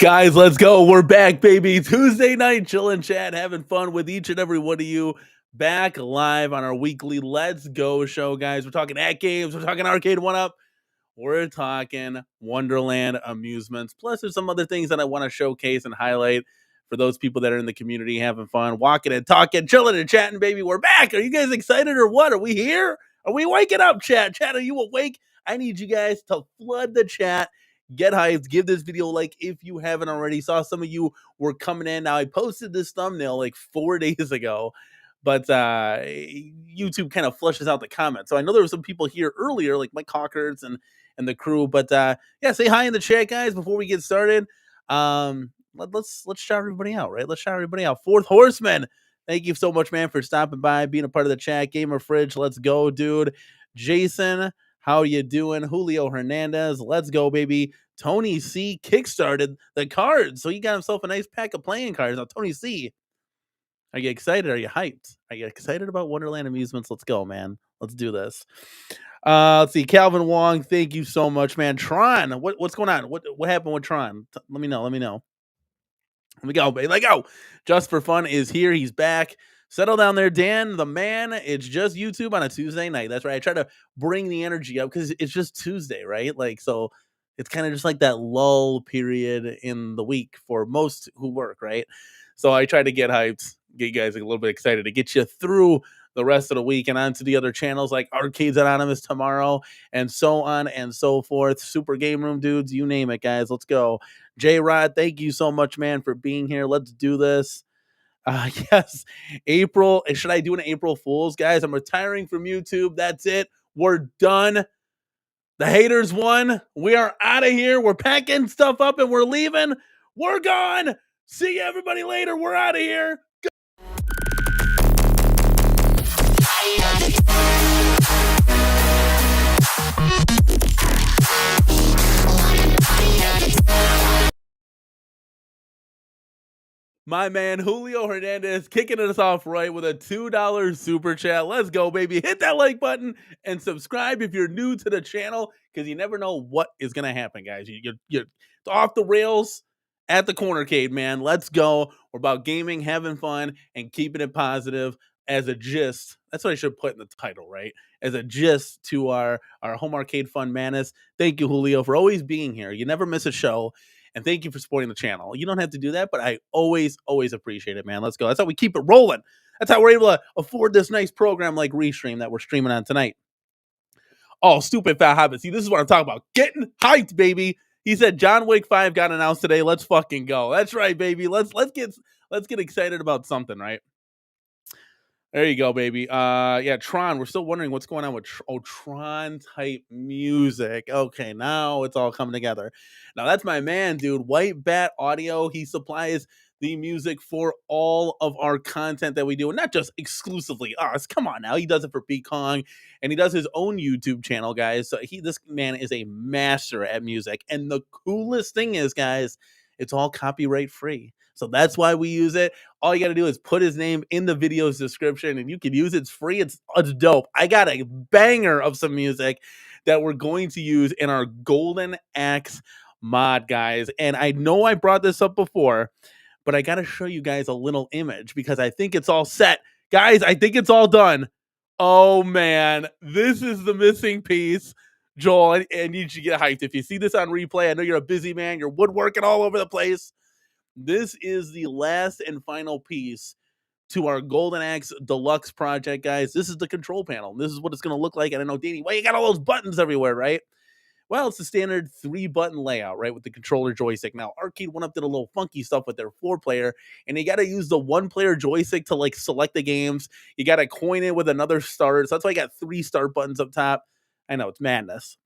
Guys, let's go. We're back, baby. Tuesday night, chilling, chat, having fun with each and every one of you. Back live on our weekly Let's Go show, guys. We're talking AtGames. We're talking Arcade1up. We're talking Wonderland Amusements. Plus, there's some other things that I want to showcase and highlight for those people that are in the community having fun, walking and talking, chilling and chatting, baby. We're back. Are you guys excited or what? Are we here? Are we waking up, chat? Chat, are you awake? I need you guys to flood the chat. Get hyped. Give this video a like if you haven't already. Saw some of you were coming in. Now, I posted this thumbnail like 4 days ago, but YouTube kind of flushes out the comments. So I know there were some people here earlier, like Mike Hawkers and the crew. But yeah, say hi in the chat, guys, before we get started. Let's shout everybody out, right? Let's shout everybody out. Fourth Horseman, thank you so much, man, for stopping by, being a part of the chat. Gamer Fridge, let's go, dude. Jason, how you doing? Julio Hernandez, let's go, baby. Tony C kickstarted the cards, so he got himself a nice pack of playing cards. Now, Tony C, are you excited? Are you hyped? Are you excited about Wonderland Amusements? Let's go, man. Let's do this. Let's see. Calvin Wong, thank you so much, man. Tron, what's going on? What happened with Tron? Let me know. Let me go, baby. Let go. Just for Fun is here. He's back. Settle down there, Dan, the man. It's just YouTube on a Tuesday night. That's right. I try to bring the energy up because it's just Tuesday, right? Like, so it's kind of just like that lull period in the week for most who work, right? So I try to get hyped, get you guys a little bit excited to get you through the rest of the week and on to the other channels like Arcades Anonymous tomorrow and so on and so forth. Super Game Room dudes, you name it, guys. Let's go. J-Rod, thank you so much, man, for being here. Let's do this. Yes, April. Should I do an April Fool's, guys? I'm retiring from YouTube. That's it. We're done. The haters won. We are out of here. We're packing stuff up and we're leaving. We're gone. See you everybody later. We're out of here. My man Julio Hernandez kicking us off right with a $2 super chat. Let's go, baby. Hit that like button and subscribe if you're new to the channel because you never know what is going to happen, guys. You're off the rails at the CornerCade, man. Let's go. We're about gaming, having fun, and keeping it positive as a gist. That's what I should put in the title, right? As a gist to our home arcade fun madness. Thank you, Julio, for always being here. You never miss a show. And thank you for supporting the channel. You don't have to do that, but I always appreciate it, man. Let's go. That's how we keep it rolling. That's how we're able to afford this nice program like Restream that we're streaming on tonight. Oh, stupid fat habit. See, this is what I'm talking about. Getting hyped, baby. He said John Wick 5 got announced today. Let's fucking go. That's right, baby. Let's get excited about something, right? There you go, baby. Yeah, Tron. We're still wondering what's going on with Tron type music. Okay, now it's all coming together. Now that's my man, dude. White Bat Audio. He supplies the music for all of our content that we do, and not just exclusively us. Come on now. He does it for Kong, and he does his own YouTube channel, guys. So this man is a master at music. And the coolest thing is, guys, it's all copyright free. So that's why we use it. All you got to do is put his name in the video's description and you can use it. It's free. It's dope. I got a banger of some music that we're going to use in our Golden Axe mod, guys. And I know I brought this up before, but I got to show you guys a little image because I think it's all set. Guys, I think it's all done. Oh, man. This is the missing piece. Joel, and you should get hyped. If you see this on replay, I know you're a busy man. You're woodworking all over the place. This is the last and final piece to our Golden Axe Deluxe project, guys. This is the control panel. This is what it's going to look like. And I know, Danny, why you got all those buttons everywhere, right? Well, it's the standard 3-button layout, right, with the controller joystick. Now, Arcade1up did a little funky stuff with their 4-player, and you got to use the 1-player joystick to, like, select the games. You got to coin it with another start. So that's why I got 3 start buttons up top. I know, it's madness.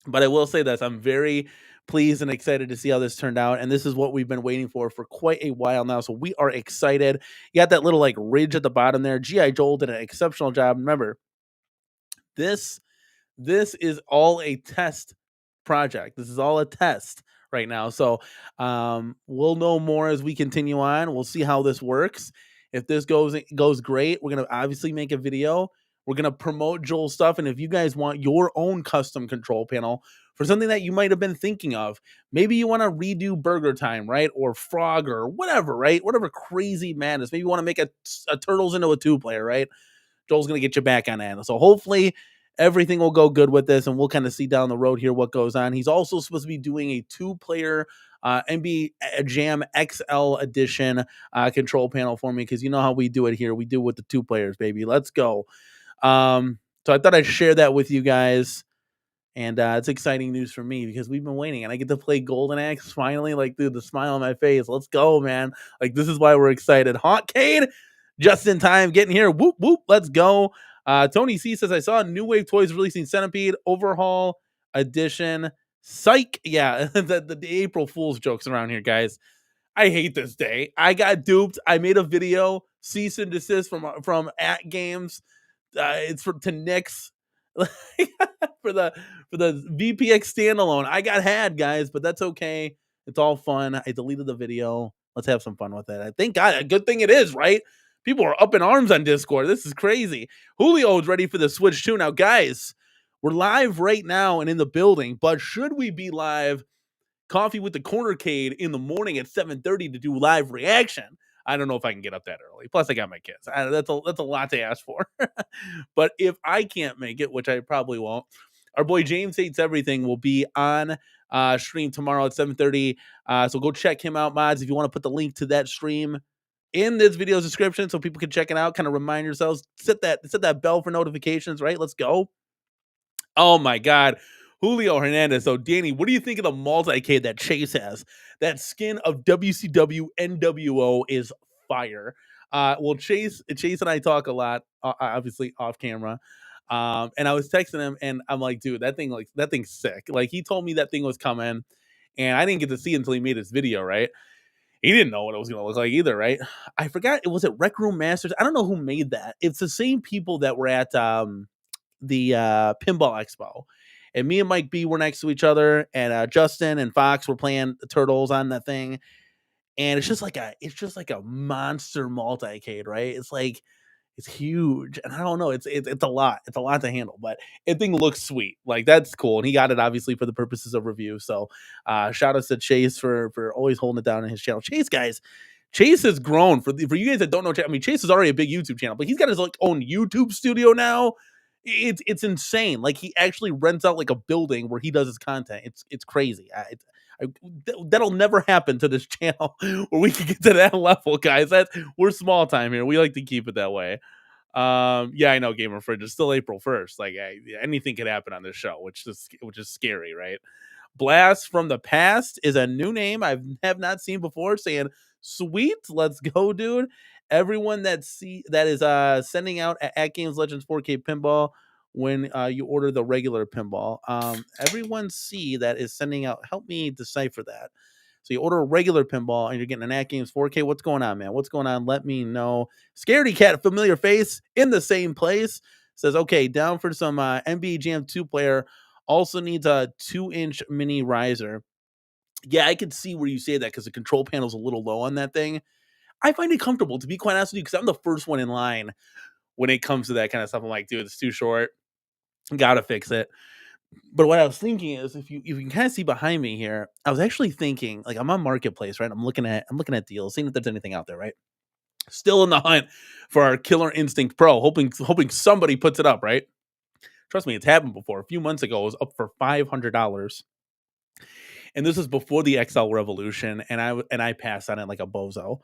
But I will say this, I'm very pleased and excited to see how this turned out, and this is what we've been waiting for quite a while now, so we are excited. You got that little, like, ridge at the bottom there. G.I. Joel did an exceptional job. Remember, this is all a test project. This is all a test right now. So we'll know more as we continue on. We'll see how this works. If this goes great, we're going to obviously make a video. We're going to promote Joel's stuff. And if you guys want your own custom control panel for something that you might have been thinking of, maybe you want to redo Burger Time, right? Or Frog or whatever, right? Whatever crazy madness. Maybe you want to make a Turtles into a 2-player, right? Joel's going to get you back on that. So hopefully everything will go good with this, and we'll kind of see down the road here what goes on. He's also supposed to be doing a 2-player NBA Jam XL edition control panel for me, because you know how we do it here. We do it with the 2 players, baby. Let's go. So I thought I'd share that with you guys. And it's exciting news for me because we've been waiting and I get to play Golden Axe finally. Like, dude, the smile on my face. Let's go, man. Like, this is why we're excited. Arcade, just in time, getting here. Whoop, whoop. Let's go. Tony C says, I saw New Wave Toys releasing Centipede Overhaul Edition. Psych. Yeah, the April Fool's jokes around here, guys. I hate this day. I got duped. I made a video, cease and desist from AtGames. It's to Nick's for the VPX standalone. I got had, guys, but that's okay. It's all fun. I deleted the video. Let's have some fun with it. I think a good thing it is, right? People are up in arms on Discord. This is crazy. Julio's ready for the Switch too. Now, guys, we're live right now and in the building, but should we be live coffee with the CornerCade in the morning at 7:30 to do live reaction? I don't know if I can get up that early. Plus, I got my kids. That's a lot to ask for. But if I can't make it, which I probably won't, our boy James Hates Everything will be on stream tomorrow at 7:30. So go check him out, mods. If you want to put the link to that stream in this video's description so people can check it out, kind of remind yourselves, set that bell for notifications, right? Let's go. Oh my God. Julio Hernandez. So, Danny, what do you think of the multi-cade that Chase has? That skin of WCW NWO is fire. Well, Chase and I talk a lot, obviously off camera. And I was texting him, and I'm like, dude, that thing's sick. Like, he told me that thing was coming, and I didn't get to see it until he made his video, right? He didn't know what it was going to look like either, right? I forgot. Was it Rec Room Masters? I don't know who made that. It's the same people that were at the Pinball Expo. And me and Mike B were next to each other, and Justin and Fox were playing the Turtles on that thing. And it's just like a monster multi-cade, right? It's huge, and I don't know. It's a lot. It's a lot to handle, but it thing looks sweet. Like, that's cool, and he got it obviously for the purposes of review. So, shout out to Chase for always holding it down in his channel. Chase, guys, Chase has grown. For you guys that don't know, I mean, Chase is already a big YouTube channel, but he's got his own YouTube studio now. It's insane. Like, he actually rents out like a building where he does his content. It's crazy. That'll never happen to this channel where we can get to that level, guys. We're small time here. We like to keep it that way. Yeah, I know, Gamer Fridge. It's still April 1st. Like, anything could happen on this show, which is scary, right? Blast from the Past is a new name I have not seen before, saying, sweet, let's go, dude. Everyone that is sending out at Games Legends 4K Pinball when you order the regular pinball. Everyone see that is sending out. Help me decipher that. So you order a regular pinball and you're getting an AtGames 4K. What's going on, man? What's going on? Let me know. Scaredy Cat, familiar face in the same place, says, okay, down for some NBA Jam 2-player. Also needs a 2-inch mini riser. Yeah, I could see where you say that because the control panel's a little low on that thing. I find it comfortable, to be quite honest with you, because I'm the first one in line when it comes to that kind of stuff. I'm like, dude, it's too short. Gotta fix it. But what I was thinking is, if you can kind of see behind me here, I was actually thinking, like, I'm on Marketplace, right? I'm looking at deals, seeing if there's anything out there, right? Still in the hunt for our Killer Instinct Pro, hoping somebody puts it up, right? Trust me, it's happened before. A few months ago, it was up for $500, and this was before the XL Revolution, and I passed on it like a bozo.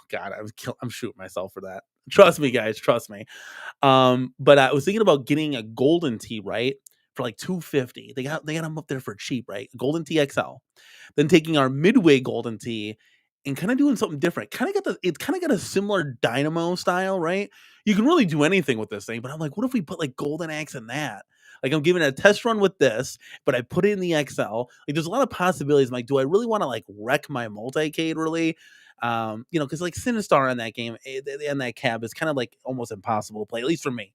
God, I'm shooting myself for that. Trust me, guys, trust me. But I was thinking about getting a golden tee, right? For like 250. They got them up there for cheap, right? Golden tee XL. Then taking our midway golden tee and kind of doing something different. It's kind of got a similar dynamo style, right? You can really do anything with this thing, but I'm like, what if we put like golden axe in that? Like, I'm giving it a test run with this, but I put it in the XL. Like, there's a lot of possibilities. I'm like, do I really want to like wreck my multicade really? Because like Sinistar in that game and that cab is kind of like almost impossible to play, at least for me.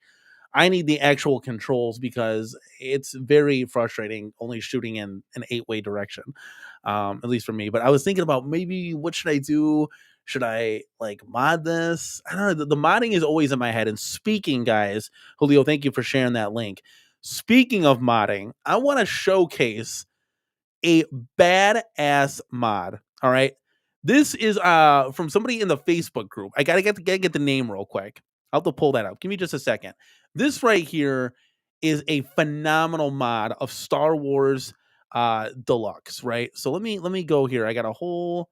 I need the actual controls because it's very frustrating only shooting in an 8-way direction, at least for me. But I was thinking about maybe what should I do? Should I like mod this? I don't know. The modding is always in my head. And speaking, guys, Julio, thank you for sharing that link. Speaking of modding, I want to showcase a badass mod. All right. This is from somebody in the Facebook group. I gotta get the name real quick. I'll have to pull that up. Give me just a second. This right here is a phenomenal mod of Star Wars Deluxe, right? So let me go here. I got a whole.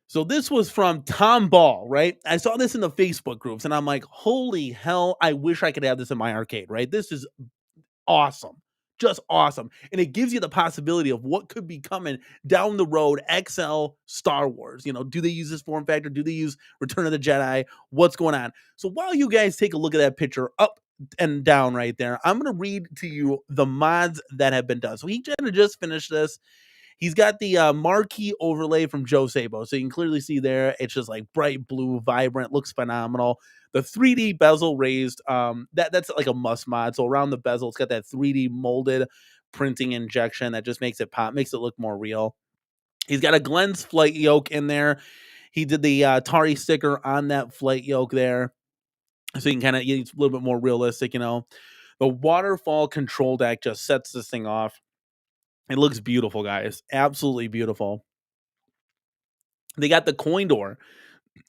So this was from Tom Ball, right? I saw this in the Facebook groups and I'm like, holy hell, I wish I could have this in my arcade, right? This is awesome. Just awesome. And it gives you the possibility of what could be coming down the road. XL Star Wars. Do they use this form factor? Do they use Return of the Jedi? What's going on? So while you guys take a look at that picture up and down right there, I'm going to read to you the mods that have been done. So he just finished this. He's got the marquee overlay from Joe Sabo. So you can clearly see there, it's just like bright blue, vibrant, looks phenomenal. The 3D bezel raised, that's like a must mod. So around the bezel, it's got that 3D molded printing injection that just makes it pop, makes it look more real. He's got a Glenn's flight yoke in there. He did the Atari sticker on that flight yoke there. So you can kind of, it's a little bit more realistic, The waterfall control deck just sets this thing off. It looks beautiful, guys. Absolutely beautiful. They got the coin door.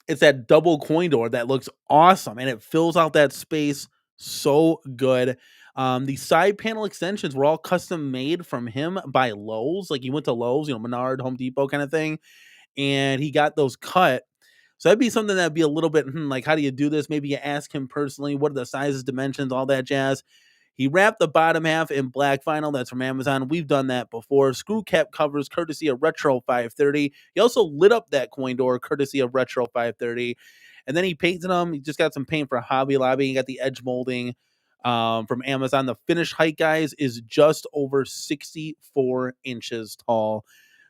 It's that double coin door that looks awesome, and it fills out that space so good. The side panel extensions were all custom made from him by Lowe's. Like, he went to Lowe's, Menard, Home Depot kind of thing, and he got those cut. So that'd be something that'd be a little bit, like, how do you do this? Maybe you ask him personally, what are the sizes, dimensions, all that jazz. He wrapped the bottom half in black vinyl. That's from Amazon. We've done that before. Screw cap covers, courtesy of Retro 530. He also lit up that coin door, courtesy of Retro 530. And then he painted them. He just got some paint for Hobby Lobby. He got the edge molding from Amazon. The finished height, guys, is just over 64 inches tall.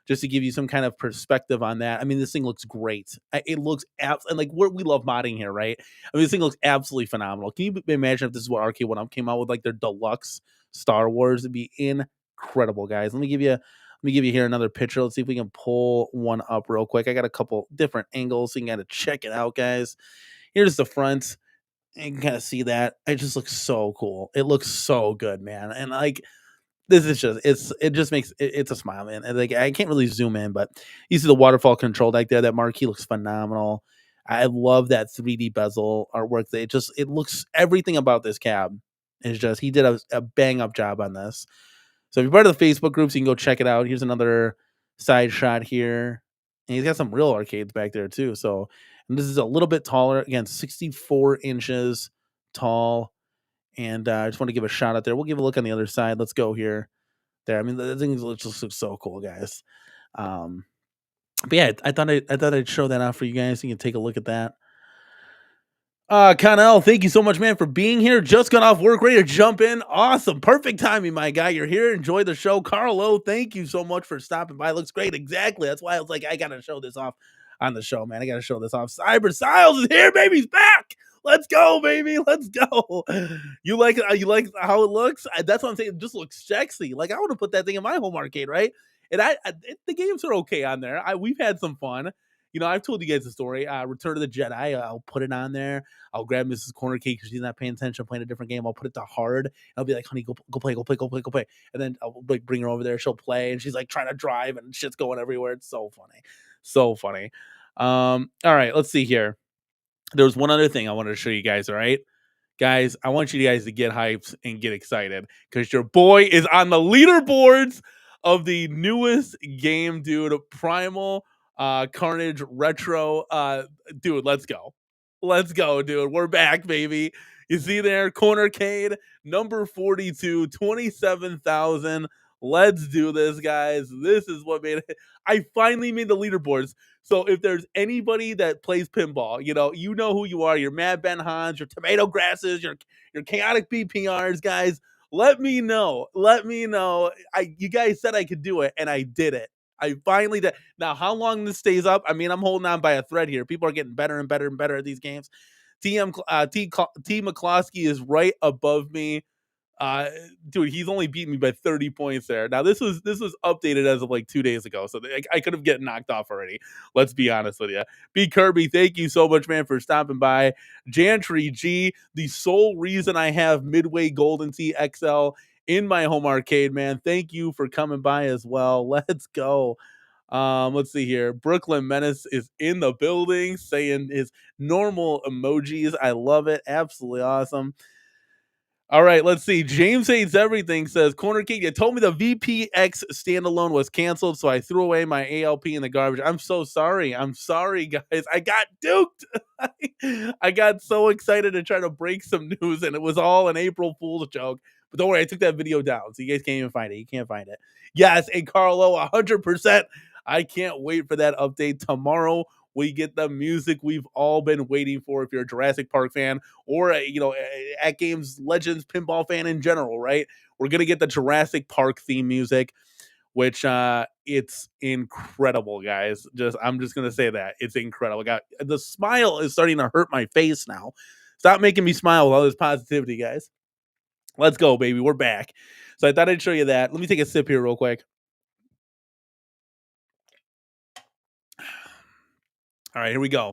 Just to give you some kind of perspective on that. I mean, this thing looks great. It looks and like we love modding here, right? I mean, this thing looks absolutely phenomenal. Can you imagine if this is what Arcade1up came out with, like their deluxe Star Wars? It'd be incredible, guys. Let me give you here another picture. Let's see if we can pull one up real quick. I got a couple different angles, so you got to check it out, guys. Here's the front. You can kind of see that. It just looks so cool. It looks so good, man. And like, this is just it just makes it's a smile, man. And like, I can't really zoom in, but you see the waterfall control deck there. That marquee looks phenomenal. I love that 3D bezel artwork. It looks, everything about this cab is just, he did a bang up job on this. So if you're part of the Facebook groups, you can go check it out. Here's another side shot here. And he's got some real arcades back there too. So, and this is a little bit taller. Again, 64 inches tall. And I just want to give a shout out there. We'll give a look on the other side. Let's go here. There. I mean, the thing just looks so cool, guys. But yeah, I thought I'd show that out for you guys. You can take a look at that. Connell, thank you so much, man, for being here. Just got off work, ready to jump in. Awesome. Perfect timing, my guy. You're here. Enjoy the show. Carlo, thank you so much for stopping by. Looks great. Exactly. That's why I was like, I got to show this off on the show, man. I got to show this off. Cyber Siles is here, baby. He's back. Let's go, baby. Let's go. You like it? You like how it looks? That's what I'm saying. It just looks sexy. Like I want to put that thing in my home arcade, right? And the games are okay on there. We've had some fun. You know, I've told you guys the story. Return of the Jedi. I'll put it on there. I'll grab Mrs. CornerCade because she's not paying attention, playing a different game. I'll put it to hard. I'll be like, honey, go play, go play, go play, go play. And then I'll like bring her over there. She'll play, and she's like trying to drive, and shit's going everywhere. It's so funny, so funny. All right, let's see here. There's one other thing I wanted to show you guys. All right, guys, I want you guys to get hyped and get excited because your boy is on the leaderboards of the newest game, dude. Primal Carnage Retro. Dude, let's go. Let's go, dude. We're back, baby. You see there, CornerCade, number 42, 27,000. Let's do this, guys. This is what made it. I finally made the leaderboards. So if there's anybody that plays pinball, you know who you are. Your Mad Ben Hans, your Tomato Grasses, your chaotic BPRs, guys. Let me know. Let me know. You guys said I could do it, and I did it. I finally did. Now, how long this stays up? I mean, I'm holding on by a thread here. People are getting better and better and better at these games. T McCloskey is right above me. Dude, he's only beaten me by 30 points there. Now this was updated as of like 2 days ago, so I could have gotten knocked off already. Let's be honest with you. B Kirby, thank you so much, man, for stopping by. Jantry G, the sole reason I have Midway Golden Sea XL in my home arcade, man. Thank you for coming by as well. Let's go. Let's see here. Brooklyn Menace is in the building saying his normal emojis. I love it. Absolutely awesome. All right, let's see. James Hates Everything says, CornerCade, you told me the VPX standalone was canceled, so I threw away my ALP in the garbage. I'm so sorry. I'm sorry, guys. I got duped. I got so excited to try to break some news, and it was all an April Fool's joke. But don't worry, I took that video down, so you guys can't even find it. You can't find it. Yes, and Carlo, 100%. I can't wait for that update tomorrow. We get the music we've all been waiting for. If you're a Jurassic Park fan or AtGames Legends pinball fan in general, right? We're gonna get the Jurassic Park theme music, which it's incredible, guys. I'm just gonna say that it's incredible. The smile is starting to hurt my face now. Stop making me smile with all this positivity, guys. Let's go, baby. We're back. So I thought I'd show you that. Let me take a sip here real quick. All right, here we go.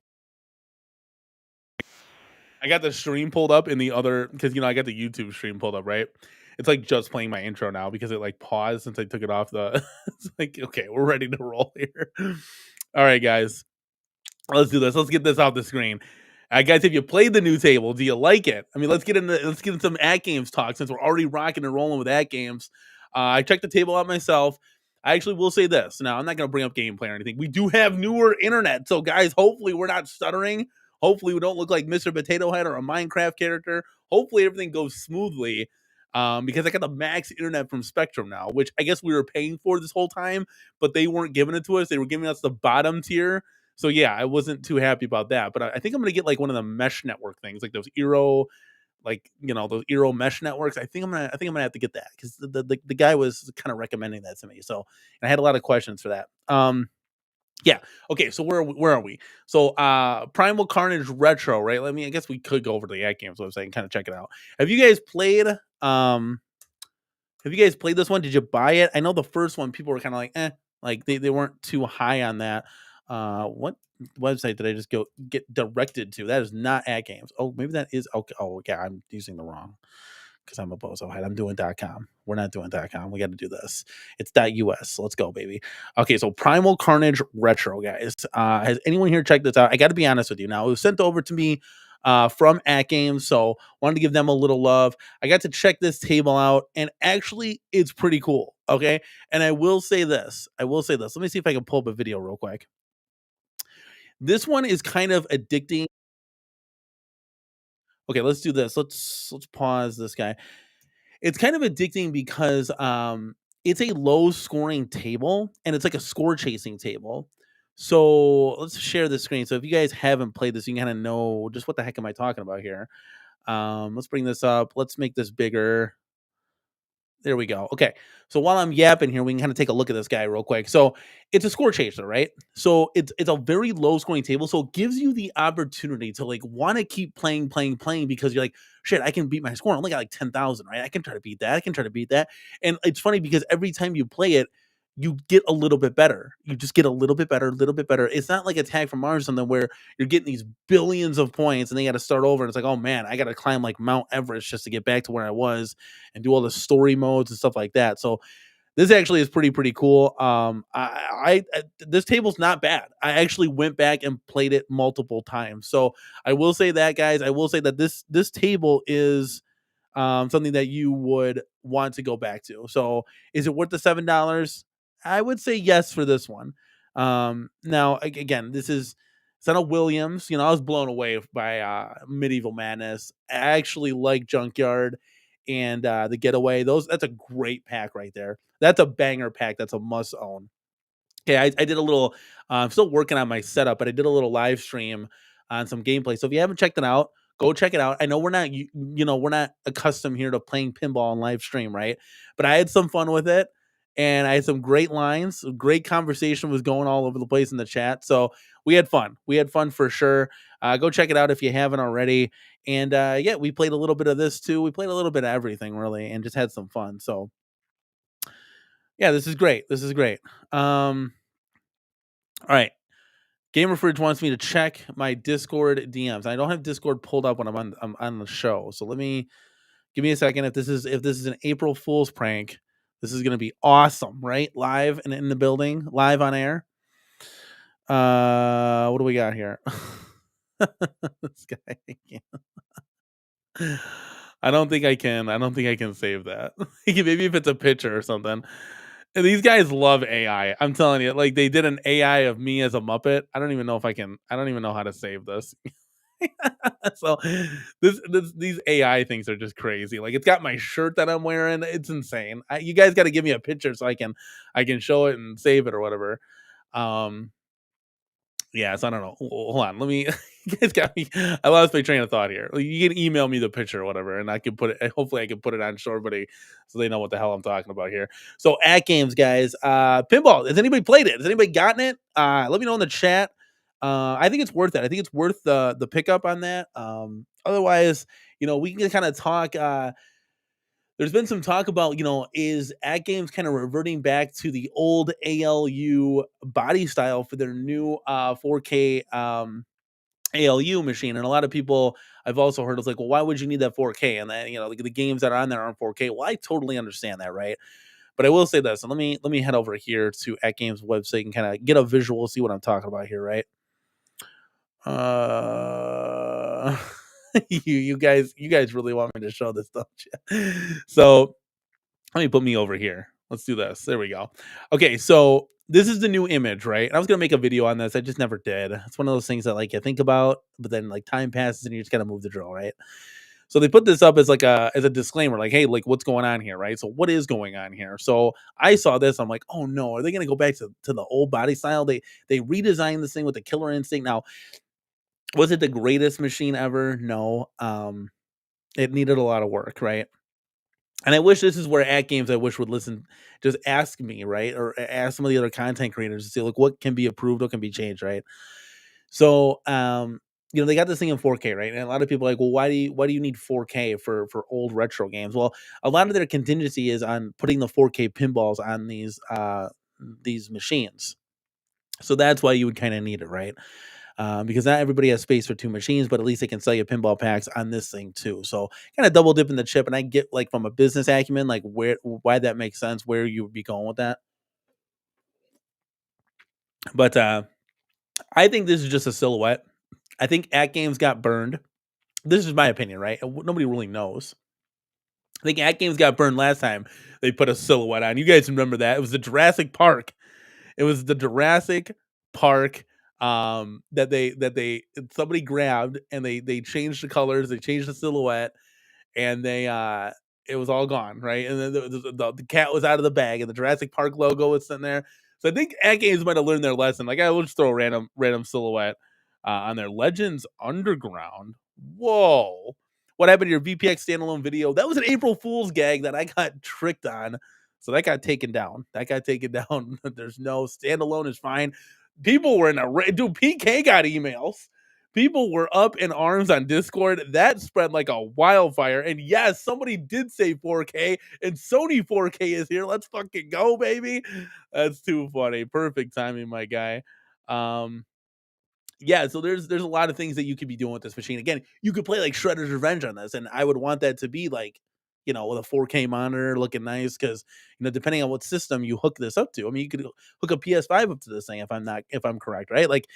I got the stream pulled up in the other because I got the YouTube stream pulled up, right? It's like just playing my intro now because it like paused since I took it off the. It's like, okay, we're ready to roll here. All right, guys, let's do this. Let's get this off the screen. Guys, if you played the new table, do you like it? I mean, let's get into some AtGames talk since we're already rocking and rolling with AtGames. I checked the table out myself. I actually will say this. Now, I'm not going to bring up gameplay or anything. We do have newer internet. So, guys, hopefully we're not stuttering. Hopefully we don't look like Mr. Potato Head or a Minecraft character. Hopefully everything goes smoothly because I got the max internet from Spectrum now, which I guess we were paying for this whole time, but they weren't giving it to us. They were giving us the bottom tier. So, yeah, I wasn't too happy about that. But I think I'm going to get like one of the mesh network things, like those Eero those Eero mesh networks. I think I'm gonna have to get that because the guy was kind of recommending that to me. So, and I had a lot of questions for that. Yeah. Okay. So where are we? So Primal Carnage Retro, right? I guess we could go over to the AtGames website and kind of check it out. Have you guys played this one? Did you buy it? I know the first one people were kind of like, like they weren't too high on that. What website did I just get directed to? That is not AtGames. Oh, maybe that is okay. Oh, yeah, I'm using the wrong because I'm a bozo head. I'm doing .com. We're not doing .com. We got to do this. It's .us. So let's go, baby. Okay, so Primal Carnage Retro, guys. Has anyone here checked this out? I got to be honest with you. Now, it was sent over to me from AtGames, so wanted to give them a little love. I got to check this table out, and actually, it's pretty cool. Okay, and I will say this. Let me see if I can pull up a video real quick. This one is kind of addicting. Okay, let's do this. Let's pause this guy. It's kind of addicting because it's a low scoring table and it's like a score chasing table. So let's share the screen. So if you guys haven't played this, you can kind of know just what the heck am I talking about here. Let's bring this up. Let's make this bigger. There we go. Okay. So while I'm yapping here, we can kind of take a look at this guy real quick. So it's a score chaser, right? So it's a very low scoring table. So it gives you the opportunity to like want to keep playing because you're like, shit, I can beat my score. I only got like 10,000, right? I can try to beat that. I can try to beat that. And it's funny because every time you play it, you get a little bit better. You just get a little bit better, a little bit better. It's not like Attack from Mars or something where you're getting these billions of points and they got to start over. And it's like, oh man, I got to climb like Mount Everest just to get back to where I was and do all the story modes and stuff like that. So this actually is pretty cool. This table's not bad. I actually went back and played it multiple times. So I will say that, guys. I will say that this table is something that you would want to go back to. So is it worth the $7? I would say yes for this one. Now again, this is it's not a Williams. You know, I was blown away by Medieval Madness. I actually like Junkyard and the Getaway. That's a great pack right there. That's a banger pack. That's a must own. Okay, I did a little. I'm still working on my setup, but I did a little live stream on some gameplay. So if you haven't checked it out, go check it out. I know we're not accustomed here to playing pinball on live stream, right? But I had some fun with it, and I had some great lines. Great conversation was going all over the place in the chat. So we had fun. We had fun for sure. Go check it out if you haven't already. And yeah, we played a little bit of this too. We played a little bit of everything really, and just had some fun. So yeah, this is great. This is great. All right. Gamer Fridge wants me to check my Discord DMs. I don't have Discord pulled up when I'm on the show. So give me a second. If this is an April Fool's prank, this is gonna be awesome, right? Live and in the building, live on air. What do we got here? This guy. I don't think I can. I don't think I can save that. Maybe if it's a picture or something. And these guys love AI. I'm telling you, like they did an AI of me as a Muppet. I don't even know if I can. I don't even know how to save this. So these AI things are just crazy. Like it's got my shirt that I'm wearing. It's insane. You guys got to give me a picture so I can show it and save it or whatever. Um, yeah, so I don't know. Hold on, let me. You guys got me. I lost my train of thought here. You can email me the picture or whatever, and I can put it. Hopefully, I can put it on Shorebody so they know what the hell I'm talking about here. So, AtGames, guys, pinball. Has anybody played it? Has anybody gotten it? Let me know in the chat. I think it's worth it. I think it's worth the pickup on that. Otherwise, we can kind of talk. There's been some talk about, is AtGames kind of reverting back to the old ALU body style for their new 4K ALU machine. And a lot of people I've also heard is like, well, why would you need that 4K? And then, like the games that are on there aren't 4K. Well, I totally understand that, right? But I will say this, and let me head over here to AtGames website and kind of get a visual, see what I'm talking about here, right? You guys really want me to show this, don't you? So let me put me over here. Let's do this. There we go. Okay, so this is the new image, right? And I was gonna make a video on this. I just never did. It's one of those things that like you think about, but then like time passes and you just gotta move the drill, right? So they put this up as like a disclaimer, like, hey, like what's going on here, right? So what is going on here? So I saw this, I'm like, oh no, are they gonna go back to the old body style? They redesigned this thing with the killer instinct. Now, was it the greatest machine ever? No. It needed a lot of work, right? And I wish this is where AtGames I wish would listen, just ask me, right? Or ask some of the other content creators to see like what can be approved, what can be changed, right? So they got this thing in 4K, right? And a lot of people are like, well, why do you need 4K for old retro games? Well, a lot of their contingency is on putting the 4K pinballs on these machines. So that's why you would kind of need it, right? Because not everybody has space for two machines, but at least they can sell you pinball packs on this thing too. So kind of double dipping the chip, and I get like from a business acumen, like why that makes sense, where you would be going with that. But I think this is just a silhouette. I think AtGames got burned. This is my opinion, right? Nobody really knows. I think AtGames got burned last time they put a silhouette on. You guys remember that? It was the Jurassic Park. It was the Jurassic Park that they somebody grabbed and they changed the colors, they changed the silhouette, and they it was all gone, right? And then the cat was out of the bag and the Jurassic Park logo was sitting there. So I think AtGames might have learned their lesson. Like I will just throw a random silhouette on their Legends Underground. Whoa. What happened to your VPX standalone video? That was an April Fool's gag that I got tricked on. So that got taken down. That got taken down. There's no standalone is fine. People were in a dude. PK got emails. People were up in arms on Discord. That spread like a wildfire. And yes, somebody did say 4K, and Sony 4K is here. Let's fucking go, baby. That's too funny. Perfect timing, my guy. Yeah, so there's a lot of things that you could be doing with this machine. Again, you could play like Shredder's Revenge on this, and I would want that to be like, with a 4K monitor looking nice, because depending on what system you hook this up to. I mean, you could hook a PS5 up to this thing if I'm correct, right? Like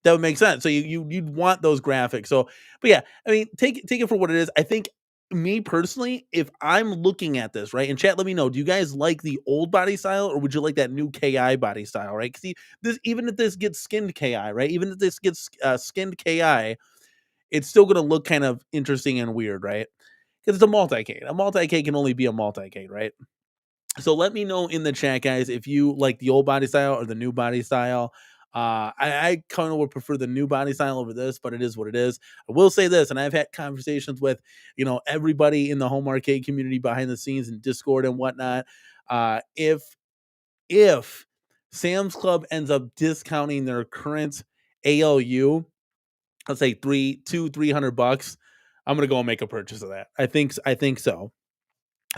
that would make sense. So you'd want those graphics. So, but yeah, I mean, take it for what it is. I think me personally, if I'm looking at this, right, and chat, let me know, do you guys like the old body style, or would you like that new KI body style, right? See, this, even if this gets skinned KI, right, even if this gets skinned KI, it's still going to look kind of interesting and weird, right? Because it's a multi-cade. A multi-cade can only be a multi-cade, right? So let me know in the chat, guys, if you like the old body style or the new body style. I kind of would prefer the new body style over this, but it is what it is. I will say this, and I've had conversations with, everybody in the home arcade community behind the scenes in Discord and whatnot. If Sam's Club ends up discounting their current ALU, let's say $300, I'm gonna go and make a purchase of that. I think so.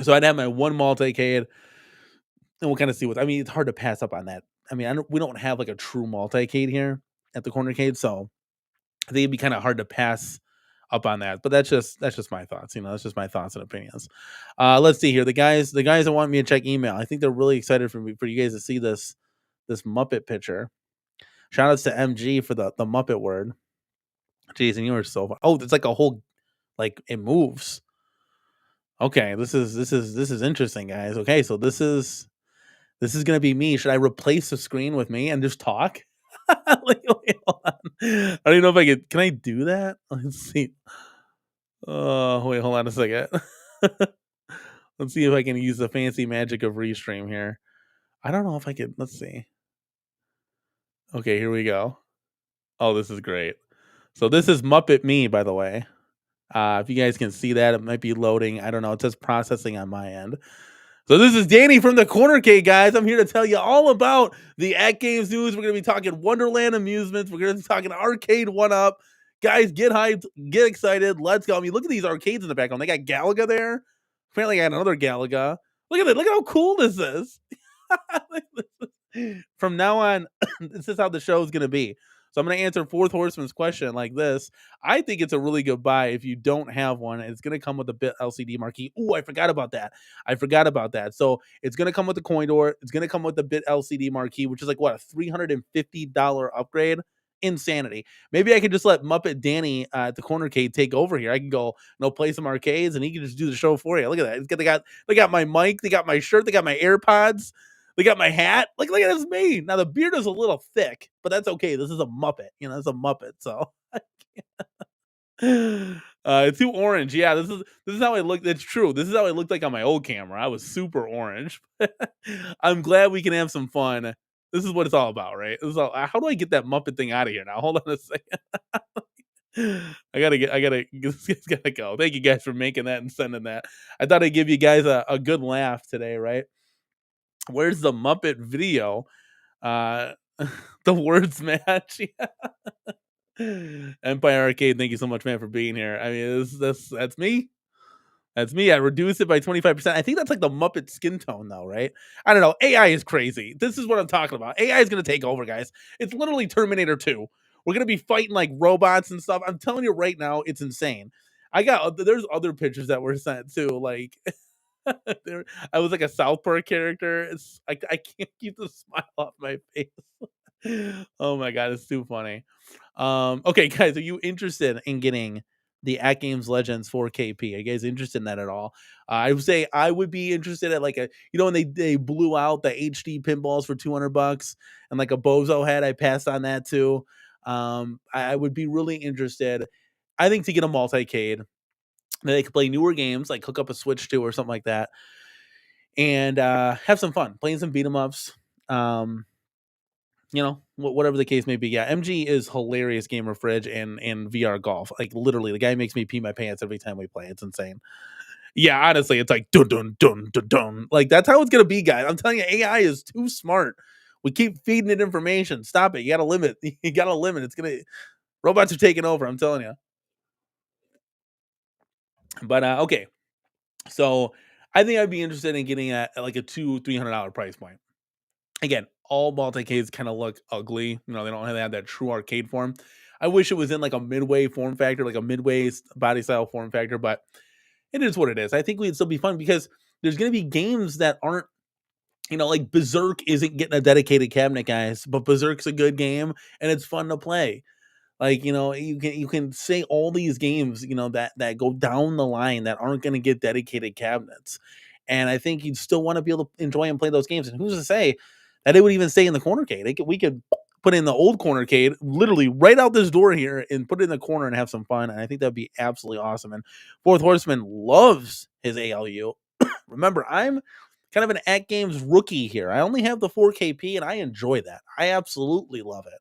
So I'd have my one multi-cade, and we'll kind of see what. I mean, it's hard to pass up on that. I mean, we don't have like a true multi-cade here at the CornerCade, so I think it'd be kind of hard to pass up on that. But that's just my thoughts. That's just my thoughts and opinions. Let's see here. The guys that want me to check email, I think they're really excited for you guys to see this Muppet picture. Shout outs to MG for the Muppet word. Jason, you are so fun. Oh, it's like a whole, like, it moves. Okay, this is interesting, guys. Okay, so this is gonna be me. Should I replace the screen with me and just talk? Wait, hold on. I don't even know if I can I do that? Let's see. Oh, wait, hold on a second. Let's see if I can use the fancy magic of Restream here. I don't know if I can. Let's see. Okay, here we go. Oh, this is great. So this is Muppet Me, by the way. If you guys can see that, it might be loading. I don't know. It says processing on my end. So this is Danny from the CornerCade, guys. I'm here to tell you all about the AtGames news. We're going to be talking Wonderland Amusements. We're going to be talking Arcade1up. Guys, get hyped. Get excited. Let's go. I mean, look at these arcades in the background. They got Galaga there. Apparently, I got another Galaga. Look at it. Look at how cool this is. From now on, this is how the show is going to be. So I'm going to answer Fourth Horseman's question like this. I think it's a really good buy if you don't have one. It's going to come with a bit LCD marquee. Oh, I forgot about that. So it's going to come with the coin door. It's going to come with the bit LCD marquee, which is like, what, a $350 upgrade? Insanity. Maybe I could just let Muppet Danny at the CornerCade take over here. I can go, play some arcades, and he can just do the show for you. Look at that. They got my mic. They got my shirt. They got my AirPods. They got my hat. Look at this me. Now the beard is a little thick, but that's okay. This is a Muppet. It's a Muppet. So it's too orange. Yeah, this is how I look. It's true. This is how I looked like on my old camera. I was super orange. I'm glad we can have some fun. This is what it's all about, right? How do I get that Muppet thing out of here now? Hold on a second. It's gotta go. Thank you guys for making that and sending that. I thought I'd give you guys a good laugh today, right? Where's the Muppet video? The words match. Empire Arcade, thank you so much, man, for being here. I mean, that's me. That's me. I reduced it by 25%. I think that's like the Muppet skin tone, though, right? I don't know. AI is crazy. This is what I'm talking about. AI is going to take over, guys. It's literally Terminator 2. We're going to be fighting like robots and stuff. I'm telling you right now, it's insane. There's other pictures that were sent too. Like, I was like a South Park character. I can't keep the smile off my face. Oh my god, it's too funny. Okay, guys, are you interested in getting the AtGames Legends 4KP? Are you guys interested in that at all? I would say I would be interested at like when they blew out the HD pinballs for $200 and like a Bozo head. I passed on that too. I would be really interested. I think to get a multi-cade that they could play newer games, like hook up a Switch to or something like that, and have some fun playing some beat 'em ups. whatever the case may be. Yeah, MG is hilarious gamer fridge and VR golf. Like literally, the guy makes me pee my pants every time we play. It's insane. Yeah, honestly, it's like dun dun dun dun dun. Like that's how it's gonna be, guys. I'm telling you, AI is too smart. We keep feeding it information. Stop it. You gotta limit. You gotta limit. Robots are taking over. I'm telling you. But okay, so I think I'd be interested in getting at like a $200-300 price point. Again, all multi-cades kind of look ugly. They don't have that true arcade form. I wish it was in like a midway form factor, like a midway body style form factor, but it is what it is. I think we'd still be fun because there's going to be games that aren't, like Berserk isn't getting a dedicated cabinet, guys, but Berserk's a good game and it's fun to play. Like, you can say all these games, that go down the line that aren't going to get dedicated cabinets. And I think you'd still want to be able to enjoy and play those games. And who's to say that it would even stay in the CornerCade? We could put in the old CornerCade literally right out this door here and put it in the corner and have some fun. And I think that'd be absolutely awesome. And Fourth Horseman loves his ALU. Remember, I'm kind of an AtGames rookie here. I only have the 4KP and I enjoy that. I absolutely love it.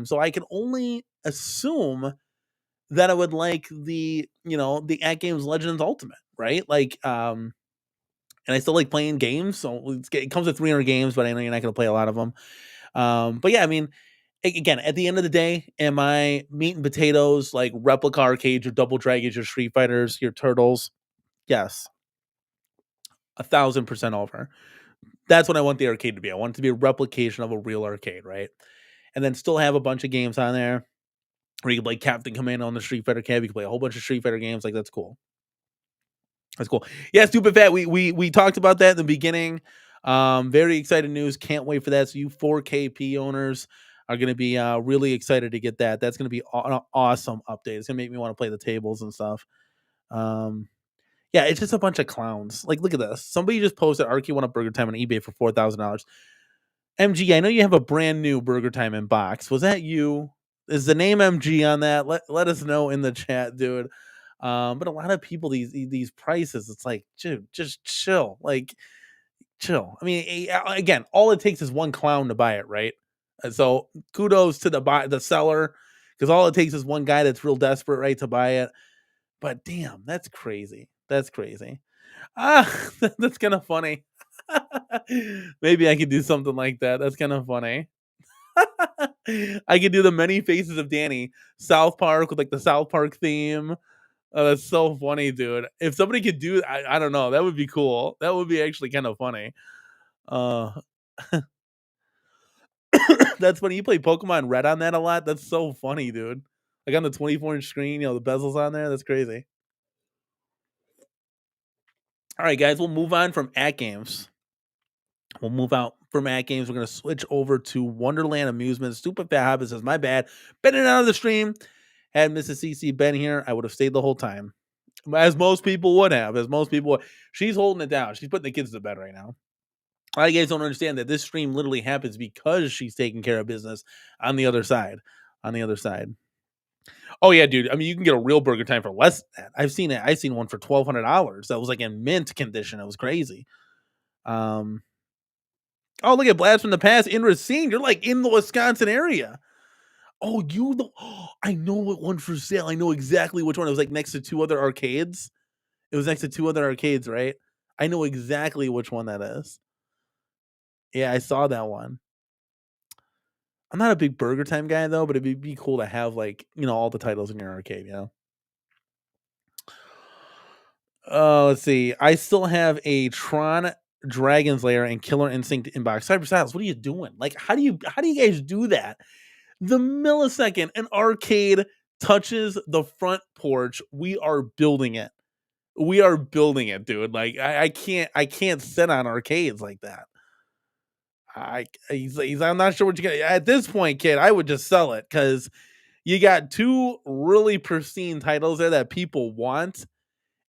So I can only assume that I would like the AtGames Legends Ultimate, right? Like, and I still like playing games. So it comes with 300 games, but I know you're not going to play a lot of them. But yeah, I mean, again, at the end of the day, am I meat and potatoes like replica arcades, your Double Dragons, your Street Fighters, your Turtles? Yes, 1,000% over. That's what I want the arcade to be. I want it to be a replication of a real arcade, right? And then still have a bunch of games on there where you can play Captain Commando on the Street Fighter cab. You can play a whole bunch of Street Fighter games. Like, that's cool. That's cool. Yeah, Stupid Fat. We talked about that in the beginning. Very excited news. Can't wait for that. So you 4KP owners are going to be really excited to get that. That's going to be an awesome update. It's going to make me want to play the tables and stuff. Yeah, it's just a bunch of clowns. Like, look at this. Somebody just posted Arcade1up Burger Time on eBay for $4,000. MG, I know you have a brand new Burger Time in box. Was that you? Is the name MG on that? Let us know in the chat, dude. But a lot of people, these prices, it's like, dude, just chill. Like, chill. I mean, again, all it takes is one clown to buy it, right? So kudos to the seller, because all it takes is one guy that's real desperate, right, to buy it. But damn, that's crazy. That's crazy. That's kind of funny. Maybe I could do something like that. That's kind of funny. I could do the many faces of Danny, South Park with like the South Park theme. Oh, that's so funny, dude. If somebody could do, I don't know, that would be cool. That would be actually kind of funny. Uh, that's funny. You play Pokemon Red on that a lot. That's so funny, dude. Like on the 24-inch screen, the bezels on there. That's crazy. All right, guys, we'll move on from AtGames. We'll move out from AtGames. We're going to switch over to Wonderland Amusements. Stupid Fat Hobbit says, my bad. Been in and out of the stream. Had Mrs. CC been here, I would have stayed the whole time. As most people would have. She's holding it down. She's putting the kids to bed right now. A lot of you guys don't understand that this stream literally happens because she's taking care of business on the other side. Oh yeah, dude. I mean, you can get a real Burger Time for less than that. I've seen it. I've seen one for $1,200. That was like in mint condition. It was crazy. Oh, look at Blast from the Past in Racine. You're like in the Wisconsin area. Oh, I know what one for sale. I know exactly which one. It was like next to two other arcades. Right? I know exactly which one that is. Yeah, I saw that one. I'm not a big Burger Time guy though, but it'd be cool to have like, all the titles in your arcade, let's see. I still have a Tron Dragon's Lair and Killer Instinct inbox. Cyber Styles, what are you doing? Like, how do you guys do that? The millisecond an arcade touches the front porch, we are building it. We are building it, dude. Like I can't sit on arcades like that. I'm not sure what you get at this point, kid. I would just sell it because you got two really pristine titles there that people want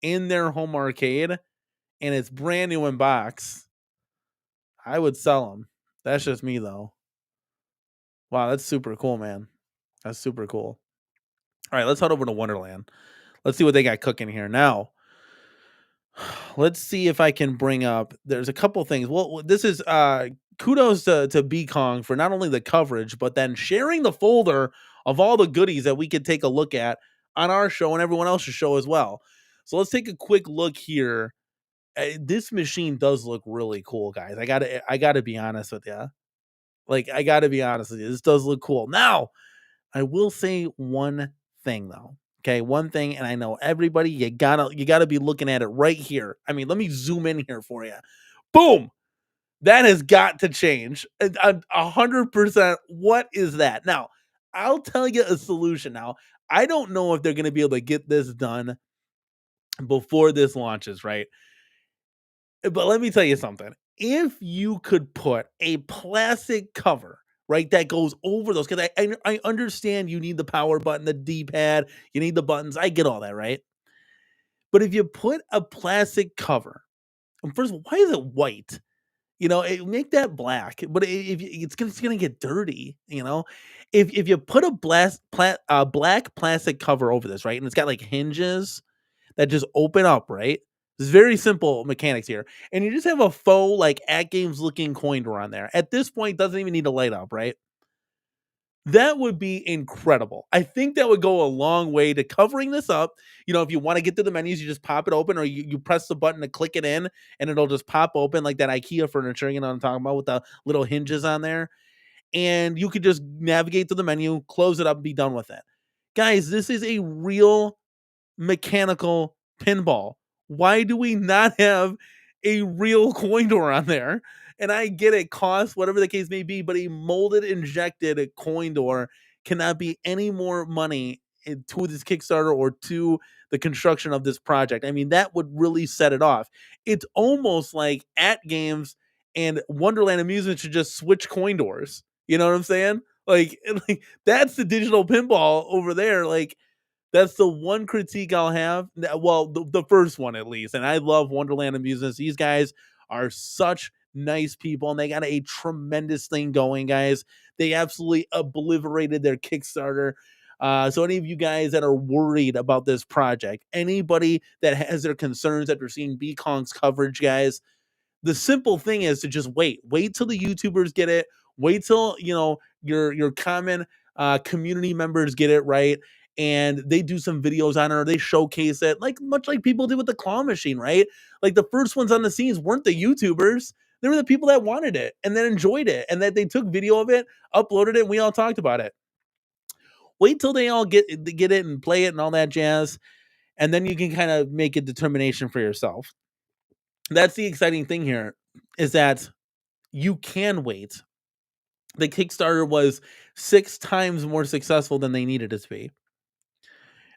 in their home arcade, and it's brand new in box. I would sell them. That's just me, though. Wow, that's super cool, man. That's super cool. All right, let's head over to Wonderland. Let's see what they got cooking here now. Let's see if I can bring up. There's a couple things. Well, this is kudos to B Kong for not only the coverage, but then sharing the folder of all the goodies that we could take a look at on our show and everyone else's show as well. So let's take a quick look here. This machine does look really cool, guys. I gotta be honest with you. Like, I gotta be honest with you. This does look cool. Now, I will say one thing though. Okay, one thing, and I know everybody, you gotta be looking at it right here. I mean, let me zoom in here for you. Boom! That has got to change. 100%. What is that? Now, I'll tell you a solution now. I don't know if they're gonna be able to get this done before this launches, right? But let me tell you something. If you could put a plastic cover, right, that goes over those, because I understand you need the power button, the D-pad, you need the buttons. I get all that, right? But if you put a plastic cover, and first of all, why is it white? Make that black. But if it's gonna get dirty, if you put a black plastic cover over this, right, and it's got like hinges that just open up, right? It's very simple mechanics here. And you just have a faux, like, AtGames looking coin door on there. At this point, doesn't even need to light up, right? That would be incredible. I think that would go a long way to covering this up. If you want to get to the menus, you just pop it open, or you press the button to click it in, and it'll just pop open like that IKEA furniture, what I'm talking about, with the little hinges on there. And you could just navigate to the menu, close it up, and be done with it. Guys, this is a real mechanical pinball. Why do we not have a real coin door on there? And I get it, costs, whatever the case may be, but a molded, injected coin door cannot be any more money to this Kickstarter or to the construction of this project. I mean, that would really set it off. It's almost like AtGames and Wonderland Amusements should just switch coin doors. You know what I'm saying? Like that's the digital pinball over there. Like, that's the one critique I'll have. Well, the first one at least. And I love Wonderland Amusements. These guys are such nice people, and they got a tremendous thing going, guys. They absolutely obliterated their Kickstarter. So any of you guys that are worried about this project, anybody that has their concerns after seeing B Kong's coverage, guys, the simple thing is to just wait till the YouTubers get it, wait till your common community members get it, right, and they do some videos on it, or they showcase it, like much like people did with the claw machine, right? Like, the first ones on the scenes weren't the YouTubers, they were the people that wanted it and then enjoyed it, and that they took video of it, uploaded it, and we all talked about it. Wait till they all get it and play it and all that jazz, and then you can kind of make a determination for yourself. That's the exciting thing here, is that you can wait. The Kickstarter was 6 times more successful than they needed it to be.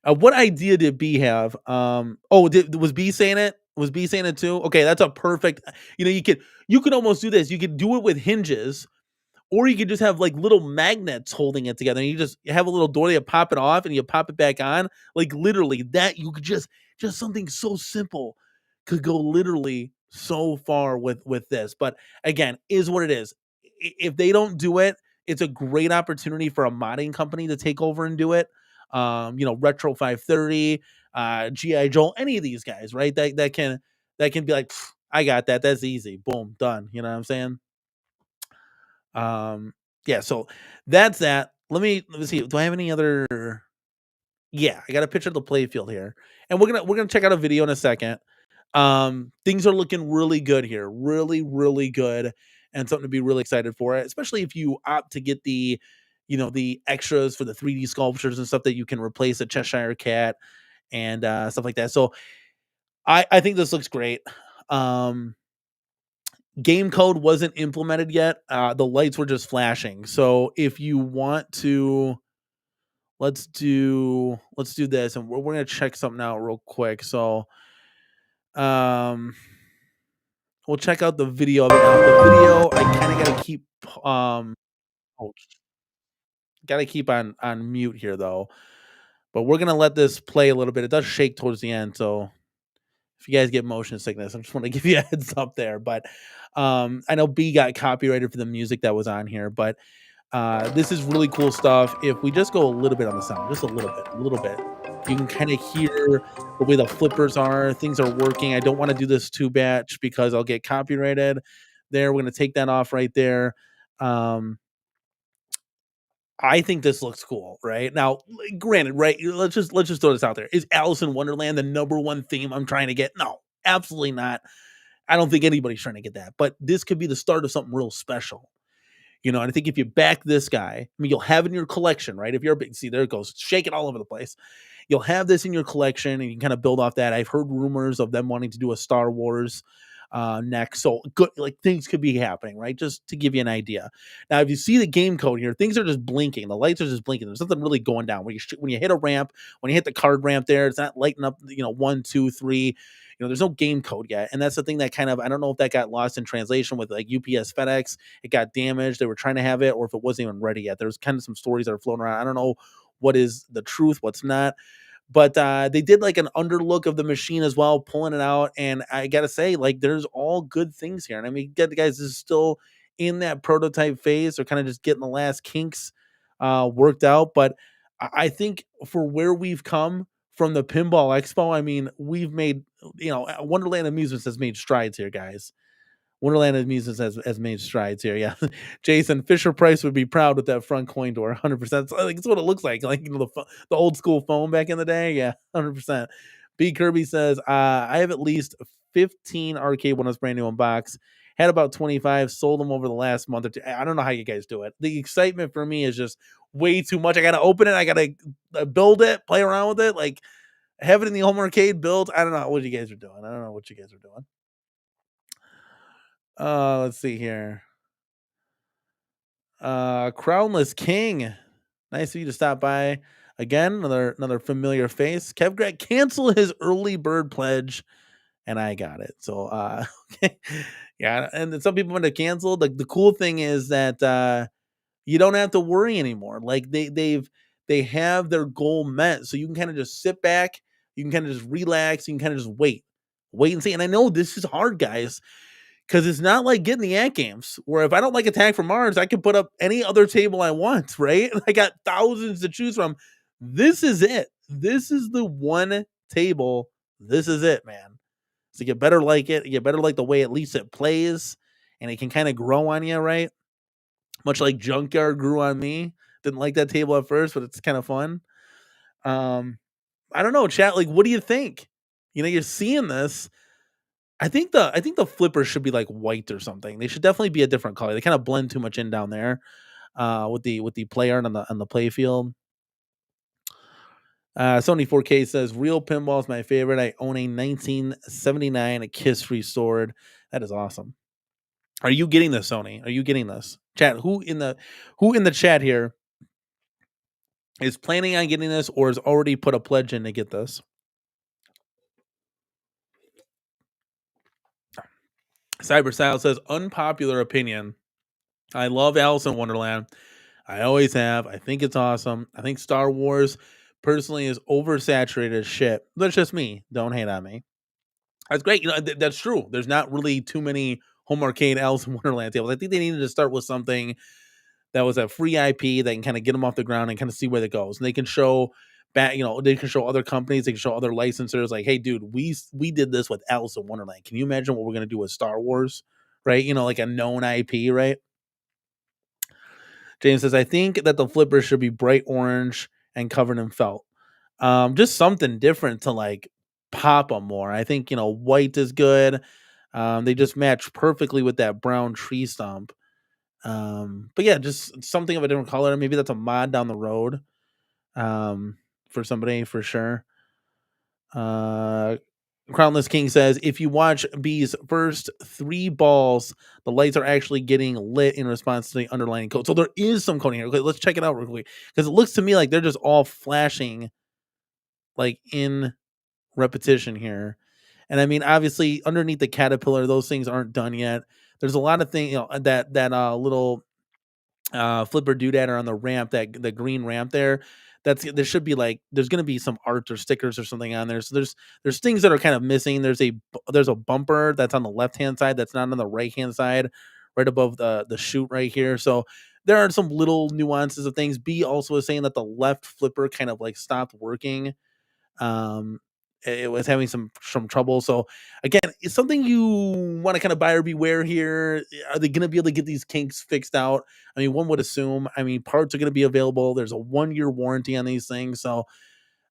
What idea did B have? Was B saying it? Was B saying it too? Okay, that's a perfect. You could almost do this. You could do it with hinges, or you could just have like little magnets holding it together. And you just have a little door, you pop it off and you pop it back on. Like, literally, that you could just something so simple could go literally so far with this. But again, is what it is. If they don't do it, it's a great opportunity for a modding company to take over and do it. Retro 530, GI Joe, any of these guys, right? That can be like, I got that. That's easy. Boom, done. You know what I'm saying? Yeah, so that's that. Let me see. Do I have any other? Yeah, I got a picture of the playfield here. And we're gonna check out a video in a second. Things are looking really good here. Really, really good. And something to be really excited for, especially if you opt to get the extras for the 3D sculptures and stuff that you can replace a Cheshire Cat and stuff like that. So I think this looks great. Game code wasn't implemented yet. The lights were just flashing. So if you want to, let's do this, and we're gonna check something out real quick. So, we'll check out the video of it now. The video, I kind of gotta keep oh, gotta keep on mute here though. But we're gonna let this play a little bit. It does shake towards the end, so if you guys get motion sickness, I just want to give you a heads up there. But I know B got copyrighted for the music that was on here, but this is really cool stuff. If we just go a little bit on the sound, just a little bit, you can kind of hear the way the flippers are. Things are working. I don't want to do this too batch because I'll get copyrighted, there. We're going to take that off right there. I think this looks cool, right? Now, granted, right? Let's just throw this out there. Is Alice in Wonderland the number one theme I'm trying to get? No, absolutely not. I don't think anybody's trying to get that. But this could be the start of something real special. And I think if you back this guy, I mean, you'll have it in your collection, right? If you're a big, see, there it goes, shaking all over the place. You'll have this in your collection, and you can kind of build off that. I've heard rumors of them wanting to do a Star Wars next, so good, like things could be happening, right? Just to give you an idea. Now, if you see the game code here, things are just blinking. The lights are just blinking. There's nothing really going down. When you hit a ramp, when you hit the card ramp there, it's not lighting up. 1, 2, 3. There's no game code yet, and that's the thing that kind of, I don't know if that got lost in translation with like UPS, FedEx. It got damaged. They were trying to have it, or if it wasn't even ready yet. There's kind of some stories that are floating around. I don't know what is the truth, what's not. But they did like an underlook of the machine as well, pulling it out. And I got to say, like, there's all good things here. And I mean, get the guys, this is still in that prototype phase. They're kind of just getting the last kinks worked out. But I think for where we've come from the Pinball Expo, I mean, we've made, Wonderland Amusements has made strides here, guys. Wonderland Amusements has made strides here. Yeah. Jason, Fisher Price would be proud with that front coin door. 100%. It's what it looks like. Like, the old school phone back in the day. Yeah. 100%. B Kirby says, I have at least 15 Arcade1up brand new in box. Had about 25, sold them over the last month or two. I don't know how you guys do it. The excitement for me is just way too much. I got to open it. I got to build it, play around with it. Like, have it in the home arcade build. I don't know what you guys are doing. I don't know what you guys are doing. Let's see here. Crownless King. Nice of you to stop by again. Another familiar face. Kev Greg cancel his early bird pledge, and I got it. So okay. Yeah, and then some people want to cancel. The cool thing is that you don't have to worry anymore. Like they have their goal met. So you can kind of just sit back, you can kind of just relax, you can kind of just wait and see. And I know this is hard, guys. Because it's not like getting the AtGames, where if I don't like Attack from Mars, I can put up any other table I want, right? I got thousands to choose from. This is it. This is the one table. This is it, man. So you better like it. You better like the way at least it plays, and it can kind of grow on you, right? Much like Junkyard grew on me. Didn't like that table at first, but it's kind of fun. I don't know, chat. Like, what do you think? You're seeing this. I think the flippers should be like white or something. They should definitely be a different color. They kind of blend too much in down there with the play art on the play field. Sony 4K says real pinball is my favorite. I own a 1979 Kiss restored. That is awesome. Are you getting this, Sony? Are you getting this? Chat, who in the chat here is planning on getting this or has already put a pledge in to get this? Cyber Style says unpopular opinion. I love Alice in Wonderland. I always have. I think it's awesome. I think Star Wars personally is oversaturated as shit. That's just me. Don't hate on me. That's great. That's true. There's not really too many home arcade Alice in Wonderland tables. I think they needed to start with something that was a free IP that can kind of get them off the ground and kind of see where it goes. And they can show back, they can show other companies, they can show other licensors like, hey, dude, we did this with Alice in Wonderland. Can you imagine what we're going to do with Star Wars? Right? Like a known IP, right? James says, I think that the flipper should be bright orange and covered in felt. Just something different to like pop them more. I think, white is good. They just match perfectly with that brown tree stump. But yeah, just something of a different color. Maybe that's a mod down the road for somebody for sure. Crownless King says, if you watch B's first 3 balls, the lights are actually getting lit in response to the underlying code. So there is some coding here. Okay, let's check it out real quick. Because it looks to me like they're just all flashing like in repetition here. And I mean, obviously, underneath the caterpillar, those things aren't done yet. There's a lot of things, that little flipper doodad on the ramp, the green ramp there. There should be like there's going to be some art or stickers or something on there. So there's things that are kind of missing. There's a bumper that's on the left hand side that's not on the right hand side, right above the chute right here. So there are some little nuances of things. B also is saying that the left flipper kind of like stopped working. it was having some trouble. So again, it's something you want to kind of buyer beware here. Are they going to be able to get these kinks fixed out? I mean, one would assume. I mean, parts are going to be available. There's a 1-year warranty on these things, so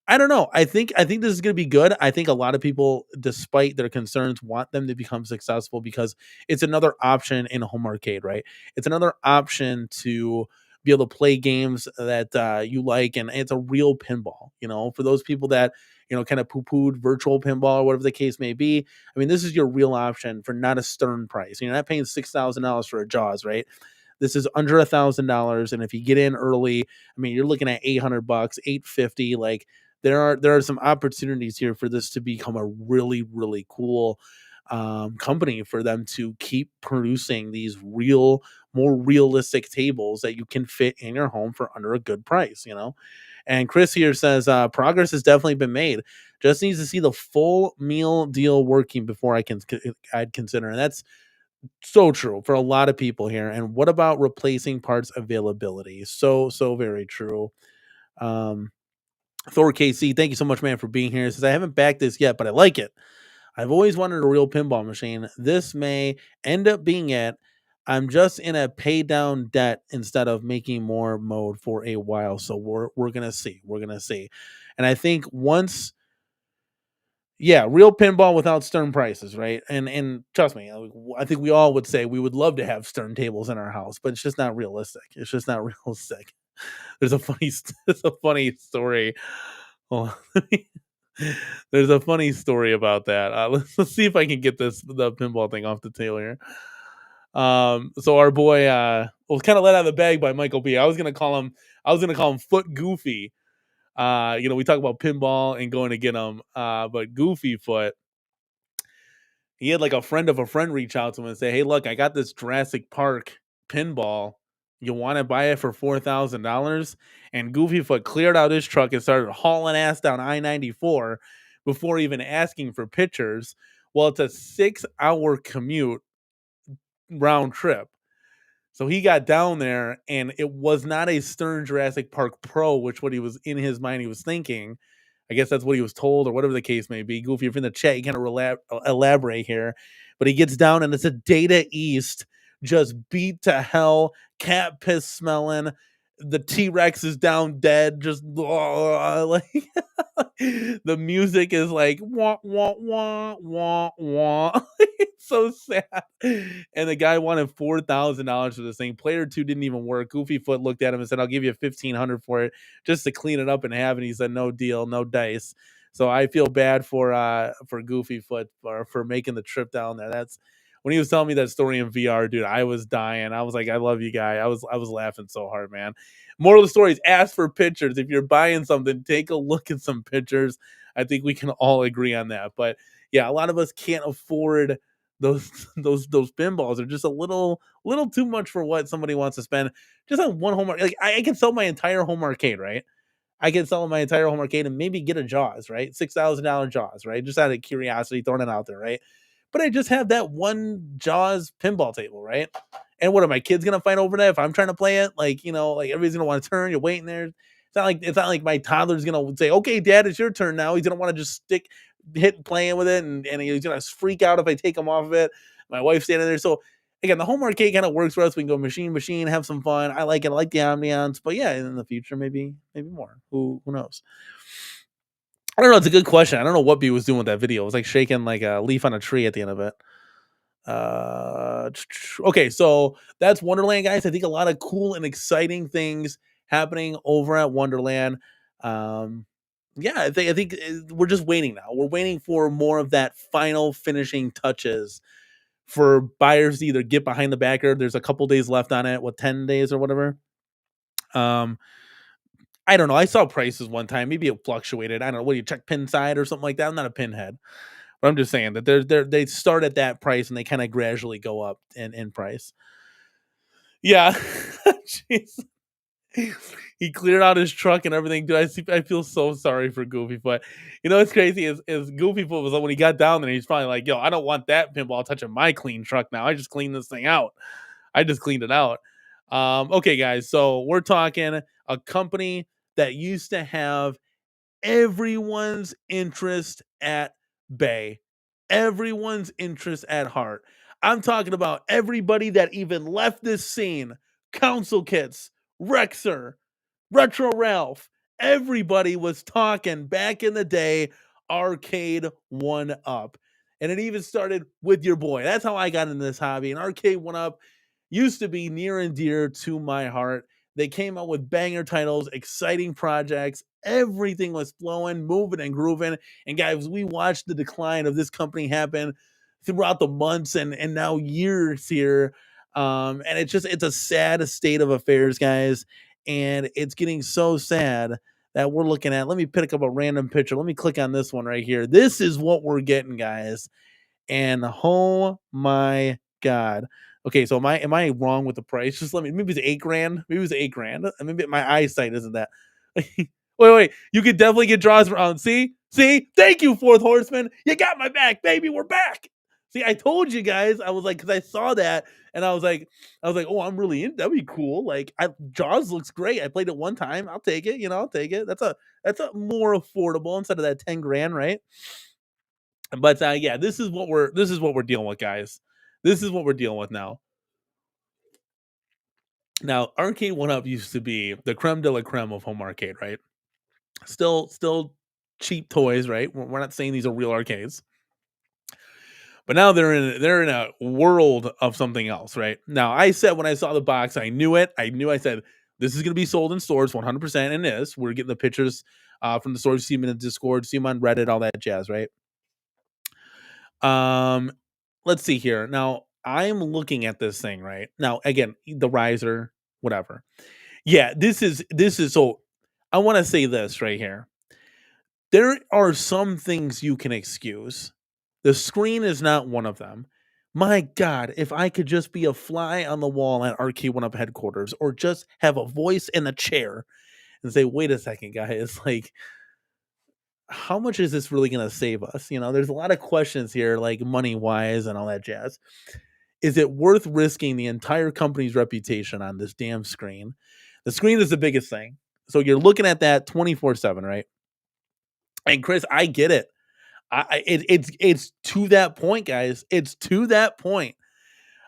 I don't know. I think this is going to be good. I think a lot of people, despite their concerns, want them to become successful because it's another option in a home arcade, right? It's another option to be able to play games that you like, and it's a real pinball. For those people that kind of poo-pooed virtual pinball or whatever the case may be. I mean, this is your real option for not a stern price. You're not paying $6,000 for a Jaws, right? This is under $1,000, and if you get in early, I mean, you're looking at $800, $850. Like there are some opportunities here for this to become a really, really cool company for them to keep producing these more realistic tables that you can fit in your home for under a good price. And Chris here says progress has definitely been made. Just needs to see the full meal deal working before I'd consider. And that's so true for a lot of people here. And what about replacing parts availability? So very true. Um, Thor KC, thank you so much, man, for being here. He says I haven't backed this yet, but I like it. I've always wanted a real pinball machine. This may end up being it. I'm just in a pay down debt instead of making more mode for a while. So we're gonna see. We're gonna see. And I think once, yeah, real pinball without stern prices, right? And trust me, I think we all would say we would love to have stern tables in our house, but it's just not realistic. It's just not realistic. There's a funny story. Oh, there's a funny story about that. Let's see if I can get the pinball thing off the tail here. So our boy was kind of let out of the bag by Michael B. I was gonna call him Foot Goofy. We talk about pinball and going to get him, but Goofy Foot, he had like a friend of a friend reach out to him and say, "Hey, look, I got this Jurassic Park pinball. You want to buy it for $4,000?" And Goofyfoot cleared out his truck and started hauling ass down I-94 before even asking for pictures. Well, it's a 6-hour commute round trip. So he got down there, and it was not a Stern Jurassic Park Pro, which what he was in his mind he was thinking. I guess that's what he was told, or whatever the case may be. Goofy, if you're in the chat, you kind of elaborate here. But he gets down, and it's a Data East, just beat to hell, cat piss smelling. The T-Rex is down dead, just like the music is like wah wah wah wah wah. It's so sad. And the guy wanted $4,000 for this thing. Player 2 didn't even work. Goofy Foot looked at him and said, "I'll give you $1,500 for it just to clean it up and have it." He said, "No deal, no dice." So I feel bad for Goofy Foot for making the trip down there. That's when he was telling me that story in VR, dude. I was dying. I was like, "I love you, guy." I was laughing so hard, man. Moral of the story is ask for pictures. If you're buying something, take a look at some pictures. I think we can all agree on that. But yeah, a lot of us can't afford those those pinballs. They're just a little too much for what somebody wants to spend just on one home. Like I can sell my entire home arcade, right? I can sell my entire home arcade and maybe get a Jaws, right? $6,000 Jaws, right? Just out of curiosity, throwing it out there, right? But I just have that one Jaws pinball table, right? And what are my kids gonna fight over that if I'm trying to play it? Like, like everybody's gonna want to turn. You're waiting there. It's not like my toddler's gonna say, "Okay, Dad, it's your turn now." He's gonna want to just playing with it, and he's gonna freak out if I take him off of it. My wife's standing there, so again, the home arcade kind of works for us. We can go machine, have some fun. I like it. I like the ambiance, but yeah, in the future, maybe more. Who knows? I don't know. It's a good question. I don't know what B was doing with that video. It was like shaking like a leaf on a tree at the end of it. Okay, so that's Wonderland, guys. I think a lot of cool and exciting things happening over at Wonderland. Yeah, I think we're just waiting now. We're waiting for more of that final finishing touches for buyers to either get behind the backer. There's a couple days left on it, 10 days or whatever. I don't know. I saw prices one time. Maybe it fluctuated. I don't know. What do you check pin side or something like that? I'm not a pinhead. But I'm just saying that they start at that price and they kind of gradually go up in price. Yeah. Jeez. He cleared out his truck and everything. Dude, I feel so sorry for Goofy Foot. What's crazy is Goofy Foot was like, when he got down there, he's probably like, "Yo, I don't want that pinball touching my clean truck now. I just cleaned this thing out. I just cleaned it out." Okay, guys. So we're talking a company that used to have everyone's interest at bay, everyone's interest at heart. I'm talking about everybody that even left this scene, Council Kits, Rexer, Retro Ralph, everybody was talking back in the day Arcade1up. And it even started with your boy. That's how I got into this hobby. And Arcade1up used to be near and dear to my heart. They came out with banger titles, exciting projects. Everything was flowing, moving, and grooving. And guys, we watched the decline of this company happen throughout the months and now years here. And it's a sad state of affairs, guys. And it's getting so sad that we're looking at. Let me pick up a random picture. Let me click on this one right here. This is what we're getting, guys. And oh my god. Okay, so am I wrong with the price? Just let me, maybe it's 8 grand. Maybe it's 8 grand. Maybe my eyesight isn't that. Wait. You could definitely get draws around. See? Thank you, Fourth Horseman. You got my back, baby. We're back. See, I told you guys. I was like, because I saw that, and I was like, oh, I'm really in. That'd be cool. Like, Jaws looks great. I played it one time. I'll take it. I'll take it. That's a more affordable instead of that 10 grand, right? But yeah, this is what we're dealing with, guys. This is what we're dealing with now. Now, Arcade1up used to be the creme de la creme of home arcade, right? Still cheap toys, right? We're not saying these are real arcades. But now they're in a world of something else, right? Now, I said when I saw the box, I knew it. I said this is going to be sold in stores 100%, and it is. We're getting the pictures from the stores. See them in the Discord, see them on Reddit, all that jazz, right? Let's see here. Now, I'm looking at this thing right now. Again, the riser, whatever. Yeah, this is so. I want to say this right here. There are some things you can excuse. The screen is not one of them. My God, if I could just be a fly on the wall at Arcade1up headquarters, or just have a voice in a chair and say, "Wait a second, guys, like." How much is this really going to save us? There's a lot of questions here, like money wise and all that jazz. Is it worth risking the entire company's reputation on this damn screen? The screen is the biggest thing. So you're looking at that 24/7, right? And Chris, I get it. It's to that point, guys. It's to that point.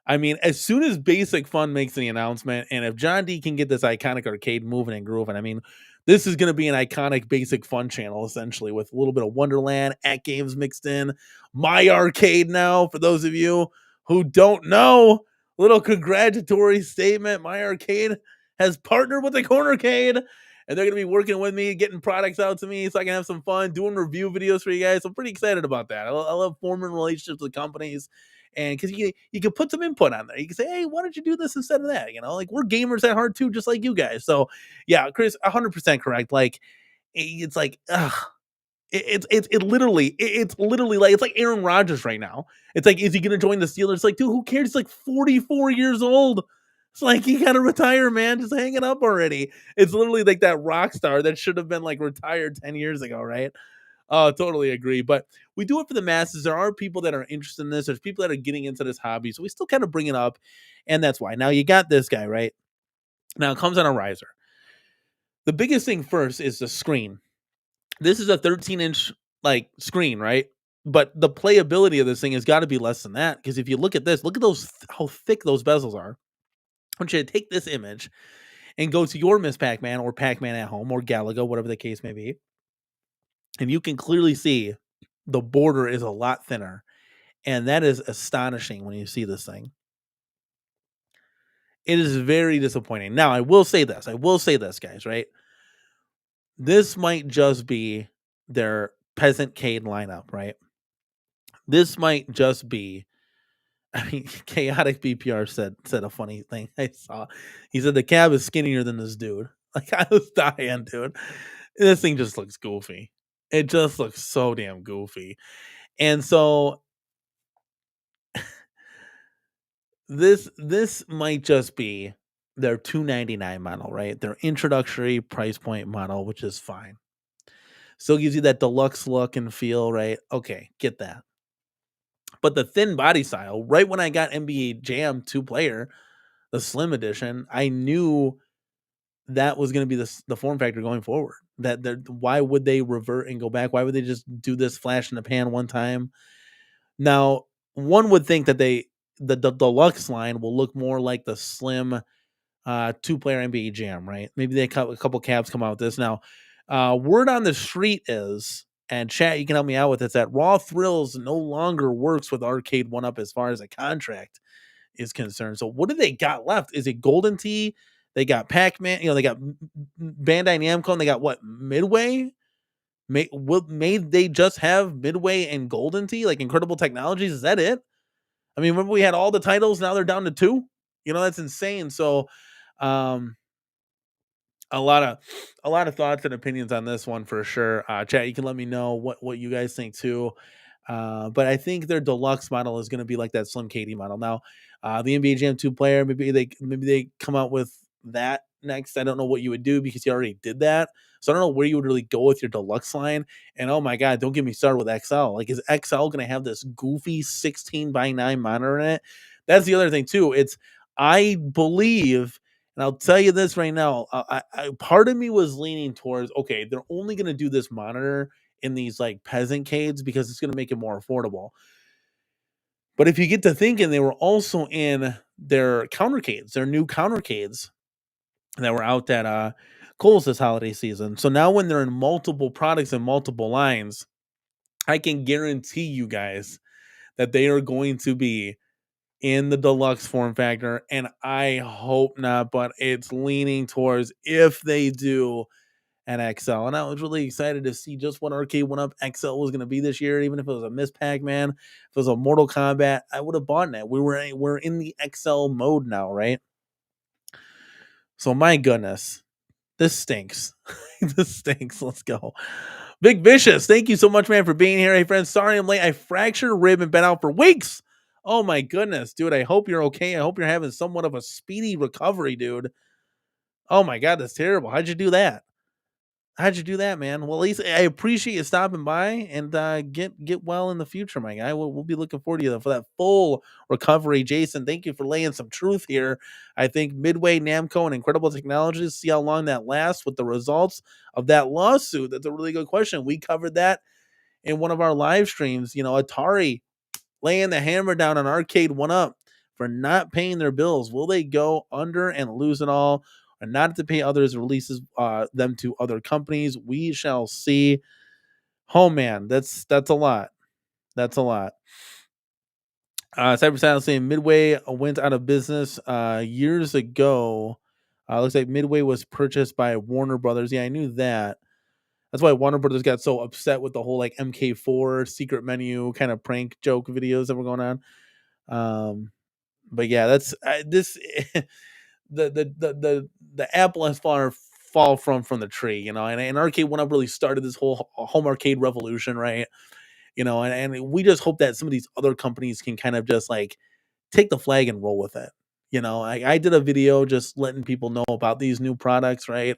I mean, as soon as Basic Fun makes the announcement, and if John D can get this iconic arcade moving and grooving, I mean, this is going to be an iconic Basic Fun channel, essentially, with a little bit of Wonderland, AtGames mixed in. My Arcade now, for those of you who don't know, little congratulatory statement. My Arcade has partnered with the CornerCade, and they're going to be working with me, getting products out to me so I can have some fun, doing review videos for you guys. I'm pretty excited about that. I love forming relationships with companies. And because you can put some input on there, you can say, "Hey, why don't you do this instead of that?" Like we're gamers at heart too, just like you guys. So yeah, Chris, 100% correct. Like it's like, it's literally like it's like Aaron Rodgers right now. It's like, is he going to join the Steelers? It's like, dude, who cares? He's like 44 years old. It's like he got to retire, man. Just hang it up already. It's literally like that rock star that should have been like retired 10 years ago, right? Oh, totally agree. But we do it for the masses. There are people that are interested in this. There's people that are getting into this hobby. So we still kind of bring it up. And that's why. Now you got this guy, right? Now it comes on a riser. The biggest thing first is the screen. This is a 13-inch like screen, right? But the playability of this thing has got to be less than that. Because if you look at this, look at those, how thick those bezels are. I want you to take this image and go to your Miss Pac-Man or Pac-Man at home or Galaga, whatever the case may be. And you can clearly see the border is a lot thinner. And that is astonishing when you see this thing. It is very disappointing. Now, I will say this, guys, right? This might just be their Peasant-Cade lineup, right? This might just be, I mean, Chaotic BPR said a funny thing I saw. He said the cab is skinnier than this dude. Like, I was dying, dude. This thing just looks goofy. It just looks so damn goofy. And so this might just be their $299 model, right? Their introductory price point model, which is fine. Still gives you that deluxe look and feel, right? Okay, get that. But the thin body style, right when I got NBA Jam 2-player, the Slim Edition, I knew that was going to be the form factor going forward. Why would they revert and go back? Why would they just do this flash in the pan one time? Now, one would think that the deluxe line will look more like the slim 2-player NBA Jam, right? Maybe a couple cabs come out with this. Now, word on the street is, and chat, you can help me out with this, that Raw Thrills no longer works with Arcade1up as far as a contract is concerned. So what do they got left? Is it Golden Tee? They got Pac-Man, they got Bandai Namco, and they got what, Midway? May they just have Midway and Golden Tee, like Incredible Technologies? Is that it? I mean, remember we had all the titles, now they're down to 2? That's insane. So um a lot of thoughts and opinions on this one for sure. Chat, you can let me know what you guys think too. But I think their deluxe model is going to be like that Slim Katie model. Now, the NBA Jam 2-player, maybe they come out with that next. I don't know what you would do because you already did that. So I don't know where you would really go with your deluxe line. And oh my God, don't get me started with XL. Like, is XL going to have this goofy 16:9 monitor in it? That's the other thing too. I believe, and I'll tell you this right now, part of me was leaning towards, okay, they're only going to do this monitor in these like peasant cades because it's going to make it more affordable. But if you get to thinking, they were also in their countercades, their new countercades that were out at Kohl's this holiday season. So now when they're in multiple products and multiple lines, I can guarantee you guys that they are going to be in the deluxe form factor, and I hope not, but it's leaning towards if they do an XL. And I was really excited to see just what Arcade1up XL was going to be this year. Even if it was a Miss Pac-Man, if it was a Mortal Kombat, I would have bought it. We're in the XL mode now, right? So my goodness, this stinks. This stinks. Let's go. Big Vicious, thank you so much, man, for being here. Hey, friends, sorry I'm late. I fractured a rib and been out for weeks. Oh my goodness, dude. I hope you're okay. I hope you're having somewhat of a speedy recovery, dude. Oh my God, that's terrible. How'd you do that? How'd you do that, man? Well, at least I appreciate you stopping by, and get well in the future, my guy. We'll be looking forward to you for that full recovery. Jason, thank you for laying some truth here. I think Midway, Namco, and Incredible Technologies, see how long that lasts with the results of that lawsuit. That's a really good question. We covered that in one of our live streams. Atari laying the hammer down on Arcade1up for not paying their bills. Will they go under and lose it all, and not to pay others releases them to other companies? We shall see. Oh man, that's a lot. That's a lot. Cyber Silence saying Midway went out of business years ago. Looks like Midway was purchased by Warner Brothers. Yeah, I knew that. That's why Warner Brothers got so upset with the whole like MK4 secret menu kind of prank joke videos that were going on. But yeah, that's this. The apple has fall from the tree, and Arcade1up really started this whole home arcade revolution, right? And we just hope that some of these other companies can kind of just like take the flag and roll with it. I did a video just letting people know about these new products, right?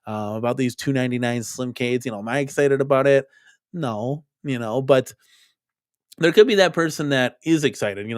About these $2.99 Slimcades. Am I excited about it? No, but there could be that person that is excited.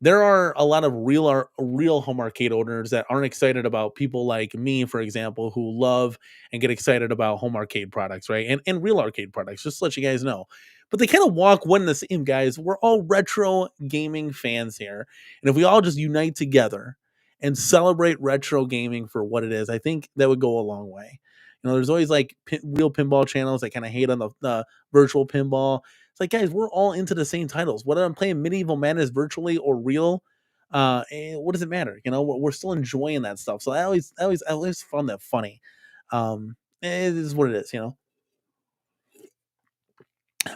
There are a lot of real home arcade owners that aren't excited about people like me, for example, who love and get excited about home arcade products, right? And real arcade products, just to let you guys know. But they kind of walk one and the same, guys. We're all retro gaming fans here. And if we all just unite together and celebrate retro gaming for what it is, I think that would go a long way. There's always like real pinball channels that kind of hate on the virtual pinball. It's like, guys, we're all into the same titles. Whether I'm playing Medieval Madness virtually or real, what does it matter? We're still enjoying that stuff. So I always found that funny. It is what it is,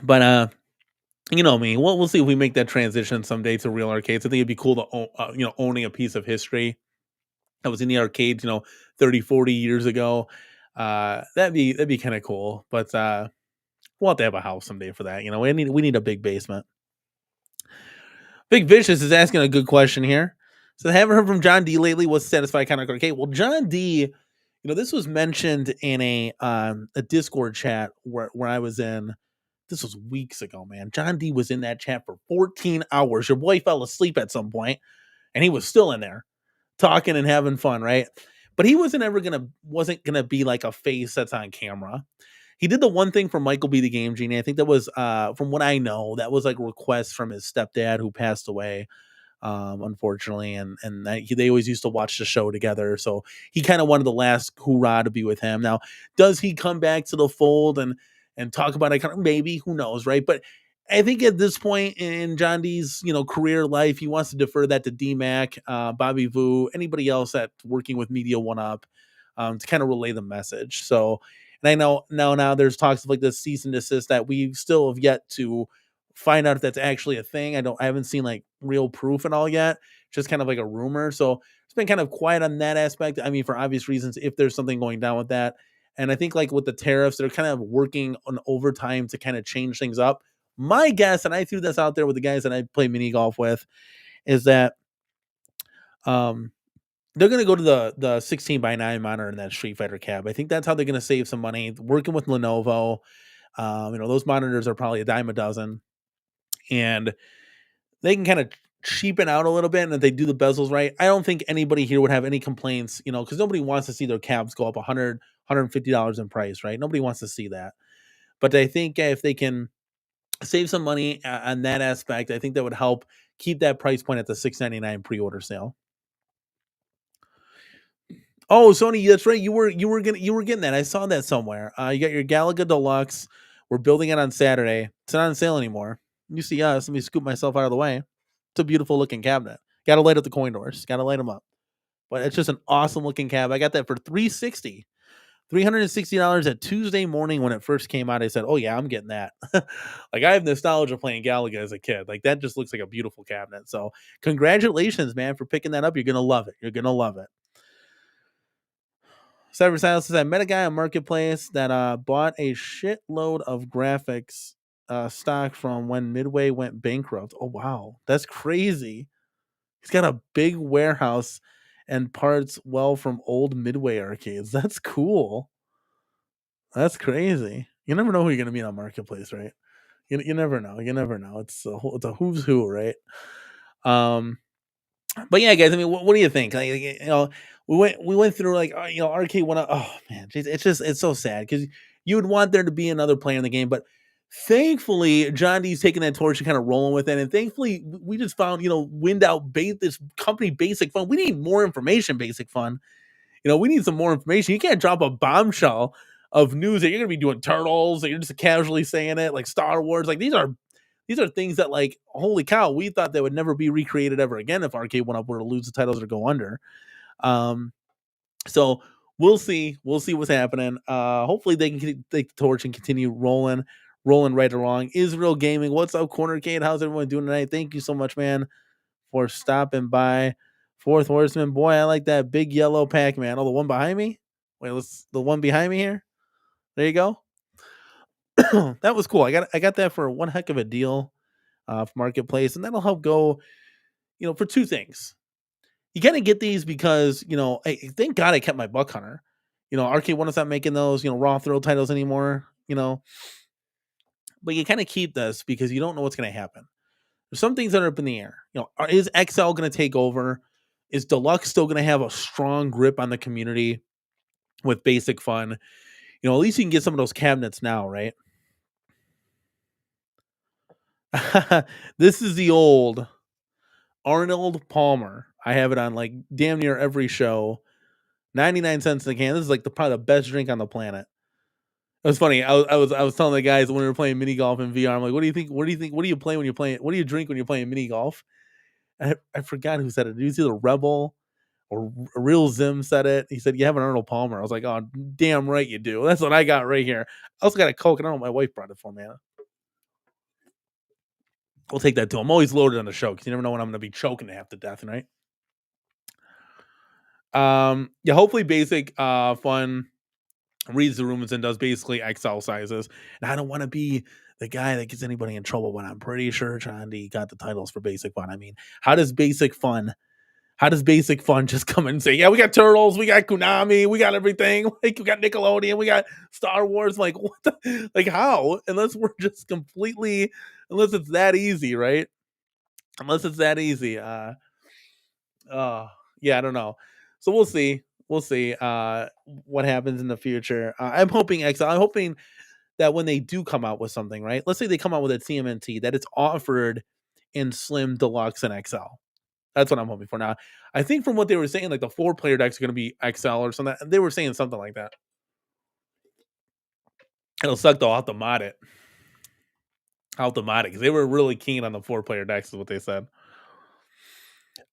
But me. We'll see if we make that transition someday to real arcades. I think it'd be cool to owning a piece of history that was in the arcades, 30, 40 years ago. That'd be kind of cool. But we'll have to have a house someday for that. We need a big basement. Big Vicious is asking a good question here. So, I haven't heard from John D lately. What's satisfied kind of arcade? Well, John D, this was mentioned in a Discord chat where I was in. This was weeks ago, man. John D was in that chat for 14 hours. Your boy fell asleep at some point, and he was still in there talking and having fun, right? but he wasn't gonna be like a face that's on camera. He did the one thing for Michael B. the Game Genie. I think that was, from what I know, that was like a request from his stepdad who passed away, unfortunately, and they always used to watch the show together. So he kind of wanted the last hoorah to be with him. Now, does he come back to the fold and talk about it? Kind of, maybe, who knows, right? But I think at this point in John D's career life, he wants to defer that to D-Mac, Bobby Vu, anybody else that's working with Media One Up, to kind of relay the message. So, and I know now there's talks of like this cease and desist that we still have yet to find out if that's actually a thing. I haven't seen like real proof and all yet. Just kind of like a rumor. So it's been kind of quiet on that aspect. I mean, for obvious reasons, if there's something going down with that. And I think like with the tariffs, they're kind of working on overtime to kind of change things up. My guess, and I threw this out there with the guys that I play mini golf with, is that um they're going to go to the 16 by 9 monitor in that Street Fighter cab. I think that's how they're going to save some money working with Lenovo. Those monitors are probably a dime a dozen, and they can kind of cheapen out a little bit. And if they do the bezels right, I don't think anybody here would have any complaints, because nobody wants to see their cabs go up $150 in price, right? Nobody wants to see that. But I think if they can save some money on that aspect, I think that would help keep that price point at the $699 pre-order sale. Oh, Sony, that's right. You were getting that. I saw that somewhere. You got your Galaga Deluxe. We're building it on Saturday. It's not on sale anymore. You see us. Let me scoop myself out of the way. It's a beautiful looking cabinet. Got to light up the coin doors. Got to light them up. But it's just an awesome looking cab. I got that for $360 at Tuesday morning when it first came out. I said, "Oh yeah, I'm getting that." Like I have nostalgia playing Galaga as a kid. Like that just looks like a beautiful cabinet. So congratulations, man, for picking that up. You're gonna love it. You're gonna love it. Cyber Silence says, I met a guy on Marketplace that bought a shitload of graphics stock from when Midway went bankrupt. Oh, wow. That's crazy. He's got a big warehouse and parts from old Midway arcades. That's cool. That's crazy. You never know who you're going to meet on Marketplace, right? You never know. You never know. It's a who's who, right? But yeah, guys. I mean, what do you think? Like, we went through like Arcade1up. Oh man, it's so sad because you would want there to be another player in the game, but thankfully John D's taking that torch and kind of rolling with it, and thankfully we just found wind out this company Basic Fun. We need more information, Basic Fun. We need some more information. You can't drop a bombshell of news that you're gonna be doing Turtles, that you're just casually saying it, like Star Wars. Like these are things that, like, holy cow, we thought they would never be recreated ever again if Arcade1up were to lose the titles or go under. So we'll see. We'll see what's happening. Hopefully they can take the torch and continue rolling right along. Israel Gaming, what's up, CornerCade? How's everyone doing tonight? Thank you so much, man, for stopping by. Fourth Horseman, boy, I like that big yellow Pac-Man. Oh, the one behind me? Wait, the one behind me here? There you go. That was cool. I got that for one heck of a deal for Marketplace, and that'll help go, for two things. You kind of get these because, thank God I kept my Buck Hunter. Arcade1up's not making those, raw thrill titles anymore, but you kind of keep this because you don't know what's going to happen. There's some things that are up in the air. Is XL going to take over? Is Deluxe still going to have a strong grip on the community with Basic Fun? At least you can get some of those cabinets now, right? This is the old Arnold Palmer. I have it on like damn near every show. 99 cents in a can. This is like probably the best drink on the planet. It was funny. I was telling the guys when we were playing mini golf in VR. I'm like, what do you think? What do you think? What do you play when you're playing? What do you drink when you're playing mini golf? I forgot who said it. It was either Rebel or Real Zim said it. He said, you have an Arnold Palmer. I was like, oh, damn right you do. That's what I got right here. I also got a Coke, and I don't know, my wife brought it for me. We'll take that too. I'm always loaded on the show because you never know when I'm going to be choking to half to death, right? Yeah, hopefully Basic Fun reads the rumors and does basically XL sizes. And I don't want to be the guy that gets anybody in trouble, but I'm pretty sure John D got the titles for Basic Fun. I mean, how does Basic Fun just come in and say, yeah, we got Turtles, we got Konami, we got everything, like we got Nickelodeon, we got Star Wars, like what the, like how? Unless it's that easy, right? Unless it's that easy. Yeah, I don't know. So we'll see. We'll see what happens in the future. I'm hoping XL. I'm hoping that when they do come out with something, right? Let's say they come out with a TMNT, that it's offered in Slim, Deluxe, and XL. That's what I'm hoping for. Now, I think from what they were saying, like the 4-player decks are going to be XL or something. They were saying something like that. It'll suck though. I'll have to mod it. Because they were really keen on the 4-player decks, is what they said.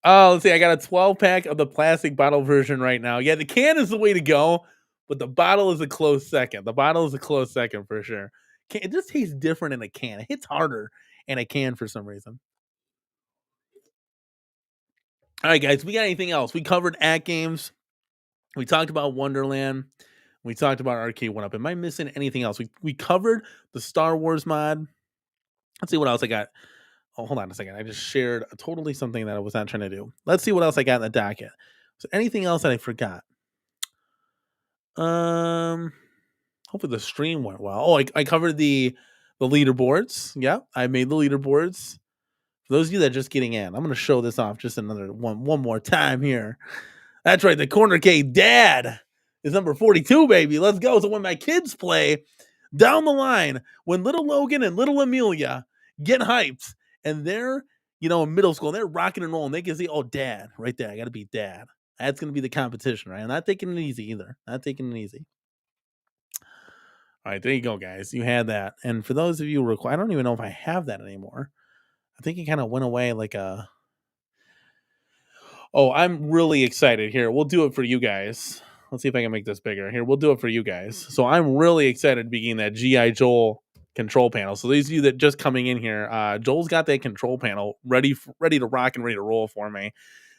Oh, let's see. I got a 12-pack of the plastic bottle version right now. Yeah, the can is the way to go, but the bottle is a close second. For sure. It just tastes different in a can. It hits harder in a can for some reason. All right, guys. We got anything else? We covered AtGames. We talked about Wonderland. We talked about Arcade1up. Am I missing anything else? We covered the Star Wars mod. Let's see what else I got. Oh, hold on a second. I just shared totally something that I was not trying to do. Let's see what else I got in the docket. So anything else that I forgot? Hopefully the stream went well. Oh, I covered the leaderboards. Yeah, I made the leaderboards. For those of you that are just getting in, I'm going to show this off just another one more time here. That's right, the CornerCade dad is number 42, baby. Let's go. So when my kids play down the line, when little Logan and little Amelia get hyped and they're, in middle school, and they're rocking and rolling, they can see, oh, dad, right there. I got to beat dad. That's going to be the competition, right? I'm not taking it easy either. Not taking it easy. All right, there you go, guys. You had that. And for those of you who I don't even know if I have that anymore. I think it kind of went away like a... Oh, I'm really excited. Here, we'll do it for you guys. Let's see if I can make this bigger. Here, we'll do it for you guys. So I'm really excited to begin that G.I. Joel control panel. So these of you that just coming in here, Joel's got that control panel ready to rock and ready to roll for me.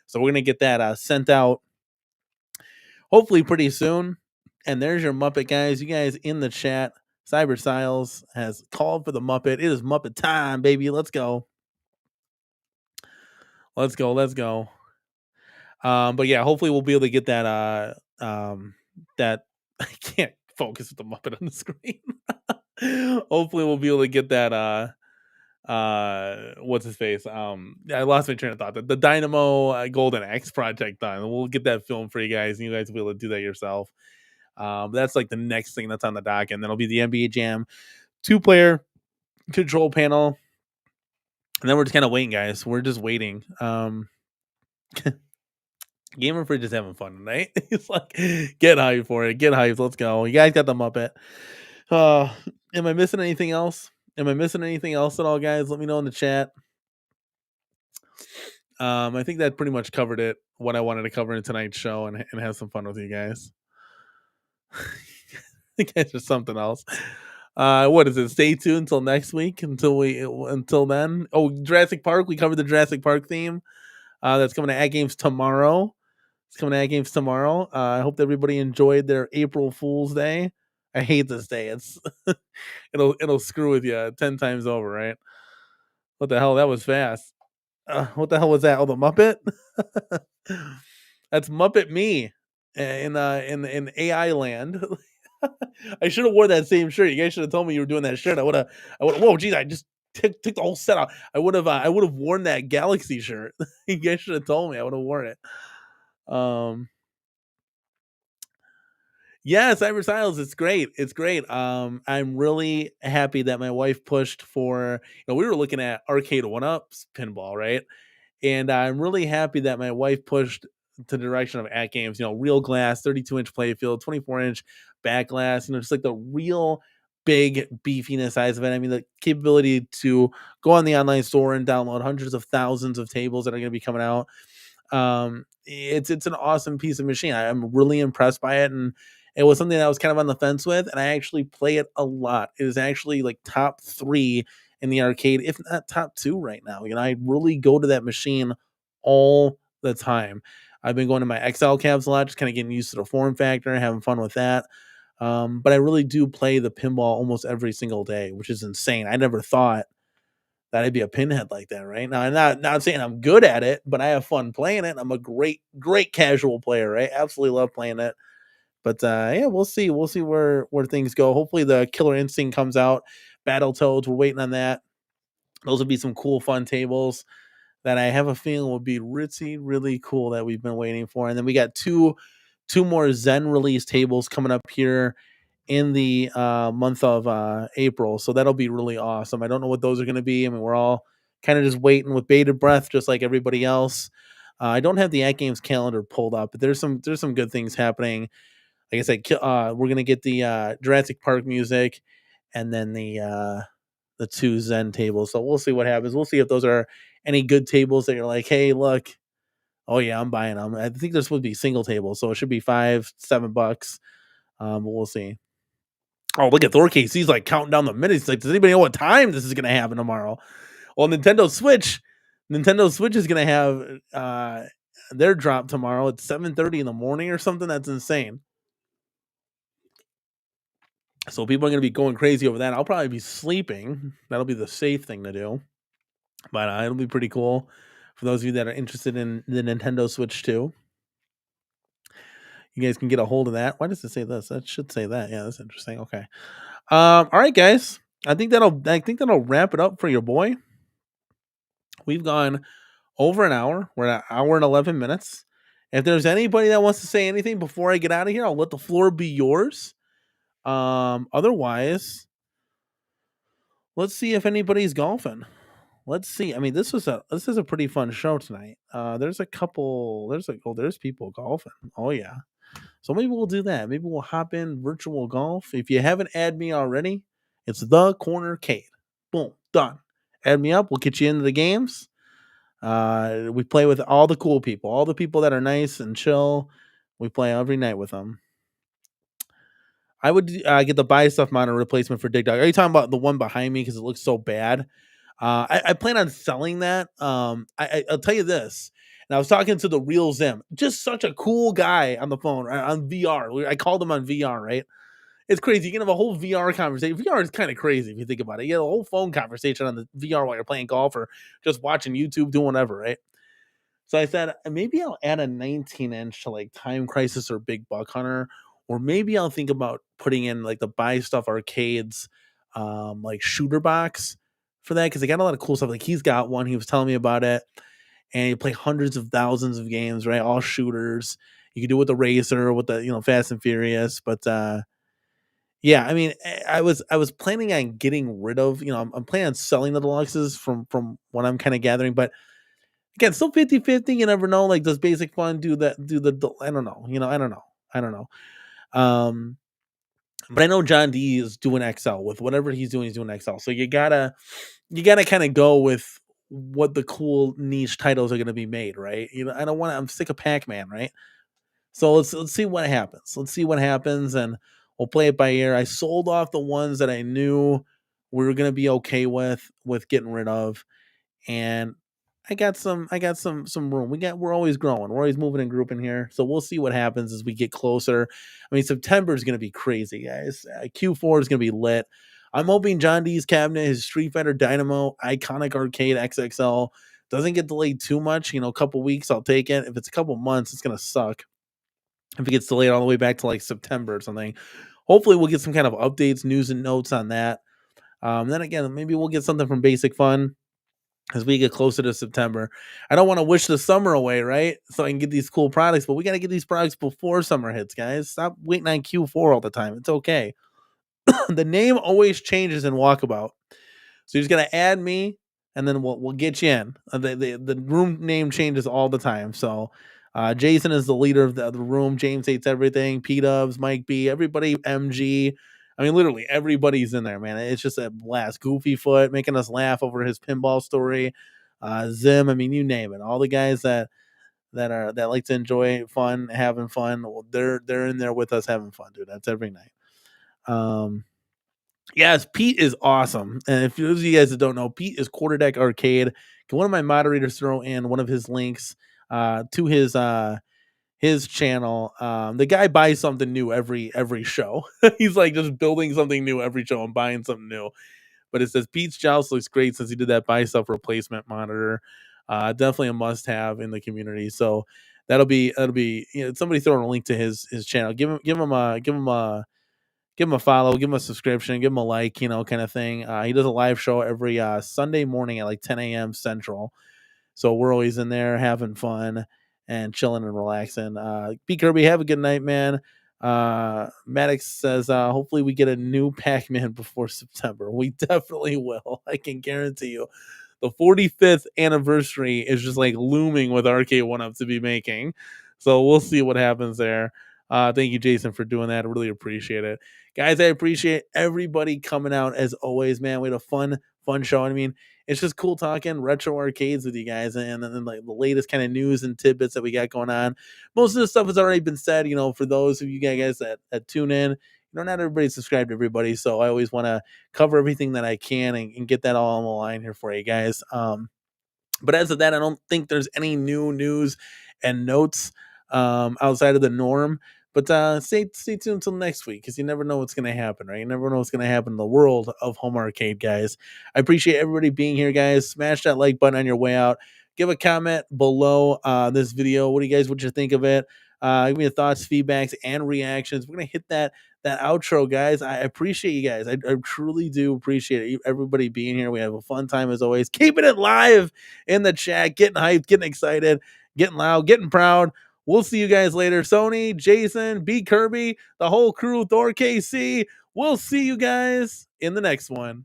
So we're going to get that sent out hopefully pretty soon. And there's your Muppet, guys. You guys in the chat. Cyber Styles has called for the Muppet. It is Muppet time, baby. Let's go. Let's go. But yeah, hopefully we'll be able to get that that I can't focus with the Muppet on the screen. Hopefully we'll be able to get that what's his face? I lost my train of thought. The Dynamo Golden X project done. We'll get that film for you guys, and you guys will be able to do that yourself. That's like the next thing that's on the dock, and then it'll be the NBA Jam 2-player control panel. And then we're just kind of waiting, guys. We're just waiting. Gamer Fridge is having fun tonight. He's like, get hyped for it. Get hyped. Let's go. You guys got the Muppet. Am I missing anything else? At all, guys? Let me know in the chat. I think that pretty much covered it. What I wanted to cover in tonight's show, and have some fun with you guys. I guess there's something else. What is it? Stay tuned until next week. Until then. Oh, Jurassic Park. We covered the Jurassic Park theme. That's coming to AtGames tomorrow. I hope everybody enjoyed their April Fool's Day. I hate this day. It's it'll screw with you 10 times over, right? What the hell? That was fast. What the hell was that? Oh, the Muppet? That's Muppet me in AI land. I should have wore that same shirt. You guys should have told me you were doing that shirt. I would have. Whoa, geez! I just took the whole set out. I would have worn that Galaxy shirt. You guys should have told me. I would have worn it. Yeah, Cyber Styles, it's great. I'm really happy that my wife pushed for, we were looking at Arcade1up's pinball, right? And I'm really happy that my wife pushed to the direction of AtGames, real glass, 32-inch playfield, 24-inch back glass, just like the real big beefiness size of it. I mean, the capability to go on the online store and download hundreds of thousands of tables that are going to be coming out. It's an awesome piece of machine. I'm really impressed by it, and it was something that I was kind of on the fence with, and I actually play it a lot. It is actually like top 3 in the arcade, if not top 2 right now. I really go to that machine all the time. I've been going to my XL cabs a lot, just kind of getting used to the form factor, having fun with that. But I really do play the pinball almost every single day, which is insane. I never thought that I'd be a pinhead like that, right? Now, I'm not saying I'm good at it, but I have fun playing it. I'm a great casual player, right? Absolutely love playing it. But yeah, we'll see. We'll see where things go. Hopefully the Killer Instinct comes out. Battletoads, we're waiting on that. Those would be some cool, fun tables that I have a feeling will be really, really cool that we've been waiting for. And then we got 2 2 more Zen release tables coming up here in the month of April. So that'll be really awesome. I don't know what those are going to be. I mean, we're all kind of just waiting with bated breath, just like everybody else. I don't have the AtGames calendar pulled up, but there's some good things happening. Like I said, we're gonna get the Jurassic Park music, and then the 2 Zen tables. So we'll see what happens. We'll see if those are any good tables that you're like, hey, look, oh yeah, I'm buying them. I think this would be single tables, so it should be $5-7. But we'll see. Oh, look at Thor Case. He's like counting down the minutes. He's like, does anybody know what time this is gonna happen tomorrow? Well, Nintendo Switch is gonna have their drop tomorrow at 7:30 in the morning or something. That's insane. So people are going to be going crazy over that. I'll probably be sleeping. That'll be the safe thing to do. But it'll be pretty cool for those of you that are interested in the Nintendo Switch 2. You guys can get a hold of that. Why does it say this? That should say that. Yeah, that's interesting. Okay. All right, guys. I think that'll wrap it up for your boy. We've gone over an hour. We're at an hour and 11 minutes. If there's anybody that wants to say anything before I get out of here, I'll let the floor be yours. Otherwise, let's see if anybody's golfing. Let's see. I mean, this is a pretty fun show tonight. There's people golfing. Oh yeah. So maybe we'll do that. Maybe we'll hop in virtual golf. If you haven't added me already, it's the CornerCade. Boom, done. Add me up. We'll get you into the games. We play with all the cool people, all the people that are nice and chill. We play every night with them. I would get the buy stuff monitor replacement for Dig Dog. Are you talking about the one behind me because it looks so bad? I plan on selling that. I'll tell you this. And I was talking to the real Zim, just such a cool guy on the phone on VR. I called him on VR, right? It's crazy. You can have a whole VR conversation. VR is kind of crazy if you think about it. You have a whole phone conversation on the VR while you're playing golf or just watching YouTube, doing whatever, right? So I said, maybe I'll add a 19-inch to like Time Crisis or Big Buck Hunter, or maybe I'll think about putting in like the Buy Stuff Arcades, like shooter box for that, because they got a lot of cool stuff. Like he's got one. He was telling me about it, and you play hundreds of thousands of games, right? All shooters. You can do it with the Racer, with the Fast and Furious, but yeah, I mean, I was planning on getting rid of, I'm planning on selling the deluxes from what I'm kind of gathering, but again, still 50-50. You never know. Like, does Basic Fun do that? I don't know. I don't know. But I know John D is doing XL with whatever he's doing XL. So you gotta kind of go with what the cool niche titles are gonna be made, right? I'm sick of Pac-Man, right? So let's see what happens. And we'll play it by ear. I sold off the ones that I knew we were gonna be okay with getting rid of, and I got some room. We're always growing. We're always moving and grouping here. So we'll see what happens as we get closer. I mean, September is going to be crazy, guys. Q4 is going to be lit. I'm hoping John D's cabinet, his Street Fighter Dynamo Iconic Arcade XXL, doesn't get delayed too much. A couple weeks, I'll take it. If it's a couple months, it's going to suck. If it gets delayed all the way back to like September or something, hopefully we'll get some kind of updates, news, and notes on that. Then again, maybe we'll get something from Basic Fun as we get closer to September. I don't want to wish the summer away, right? So I can get these cool products, but we got to get these products before summer hits, guys. Stop waiting on Q4 all the time. It's okay. The name always changes in Walkabout. So you're just going to add me, and then we'll get you in. The room name changes all the time. So Jason is the leader of the room. James hates everything. P-Dubs, Mike B, everybody, MG. I mean, literally everybody's in there, man. It's just a blast. Goofy Foot making us laugh over his pinball story. Zim, I mean, you name it. All the guys that like to enjoy fun, having fun. Well, they're in there with us having fun, dude. That's every night. Yes, Pete is awesome. And if those of you guys that don't know, Pete is Quarterdeck Arcade. Can one of my moderators throw in one of his links to his channel? The guy buys something new every show. He's like just building something new every show and buying something new. But it says Pete's Joust looks great since he did that buy stuff replacement monitor. Definitely a must have in the community. So that'll be somebody throwing a link to his channel. Give him a follow, give him a subscription, give him a like, kind of thing. He does a live show every Sunday morning at like 10 a.m. Central. So we're always in there having fun. and chilling and relaxing. B Kirby, have a good night, man. Maddox says, hopefully we get a new Pac-Man before September. We definitely will. I can guarantee you. The 45th anniversary is just like looming with Arcade1up to be making. So we'll see what happens there. Thank you, Jason, for doing that. I really appreciate it. Guys, I appreciate everybody coming out as always, man. We had a fun show. I mean, it's just cool talking retro arcades with you guys and then like the latest kind of news and tidbits that we got going on. Most of the stuff has already been said, for those of you guys that tune in. Not everybody's subscribed to everybody, so I always want to cover everything that I can and get that all on the line here for you guys. But as of that, I don't think there's any new news and notes outside of the norm. But stay tuned until next week because you never know what's going to happen, right? You never know what's going to happen in the world of home arcade, guys. I appreciate everybody being here, guys. Smash that like button on your way out. Give a comment below this video. What you think of it? Give me your thoughts, feedbacks, and reactions. We're going to hit that outro, guys. I appreciate you guys. I truly do appreciate it. Everybody being here. We have a fun time as always. Keeping it live in the chat, getting hyped, getting excited, getting loud, getting proud. We'll see you guys later. Sony, Jason, B Kirby, the whole crew, Thor KC. We'll see you guys in the next one.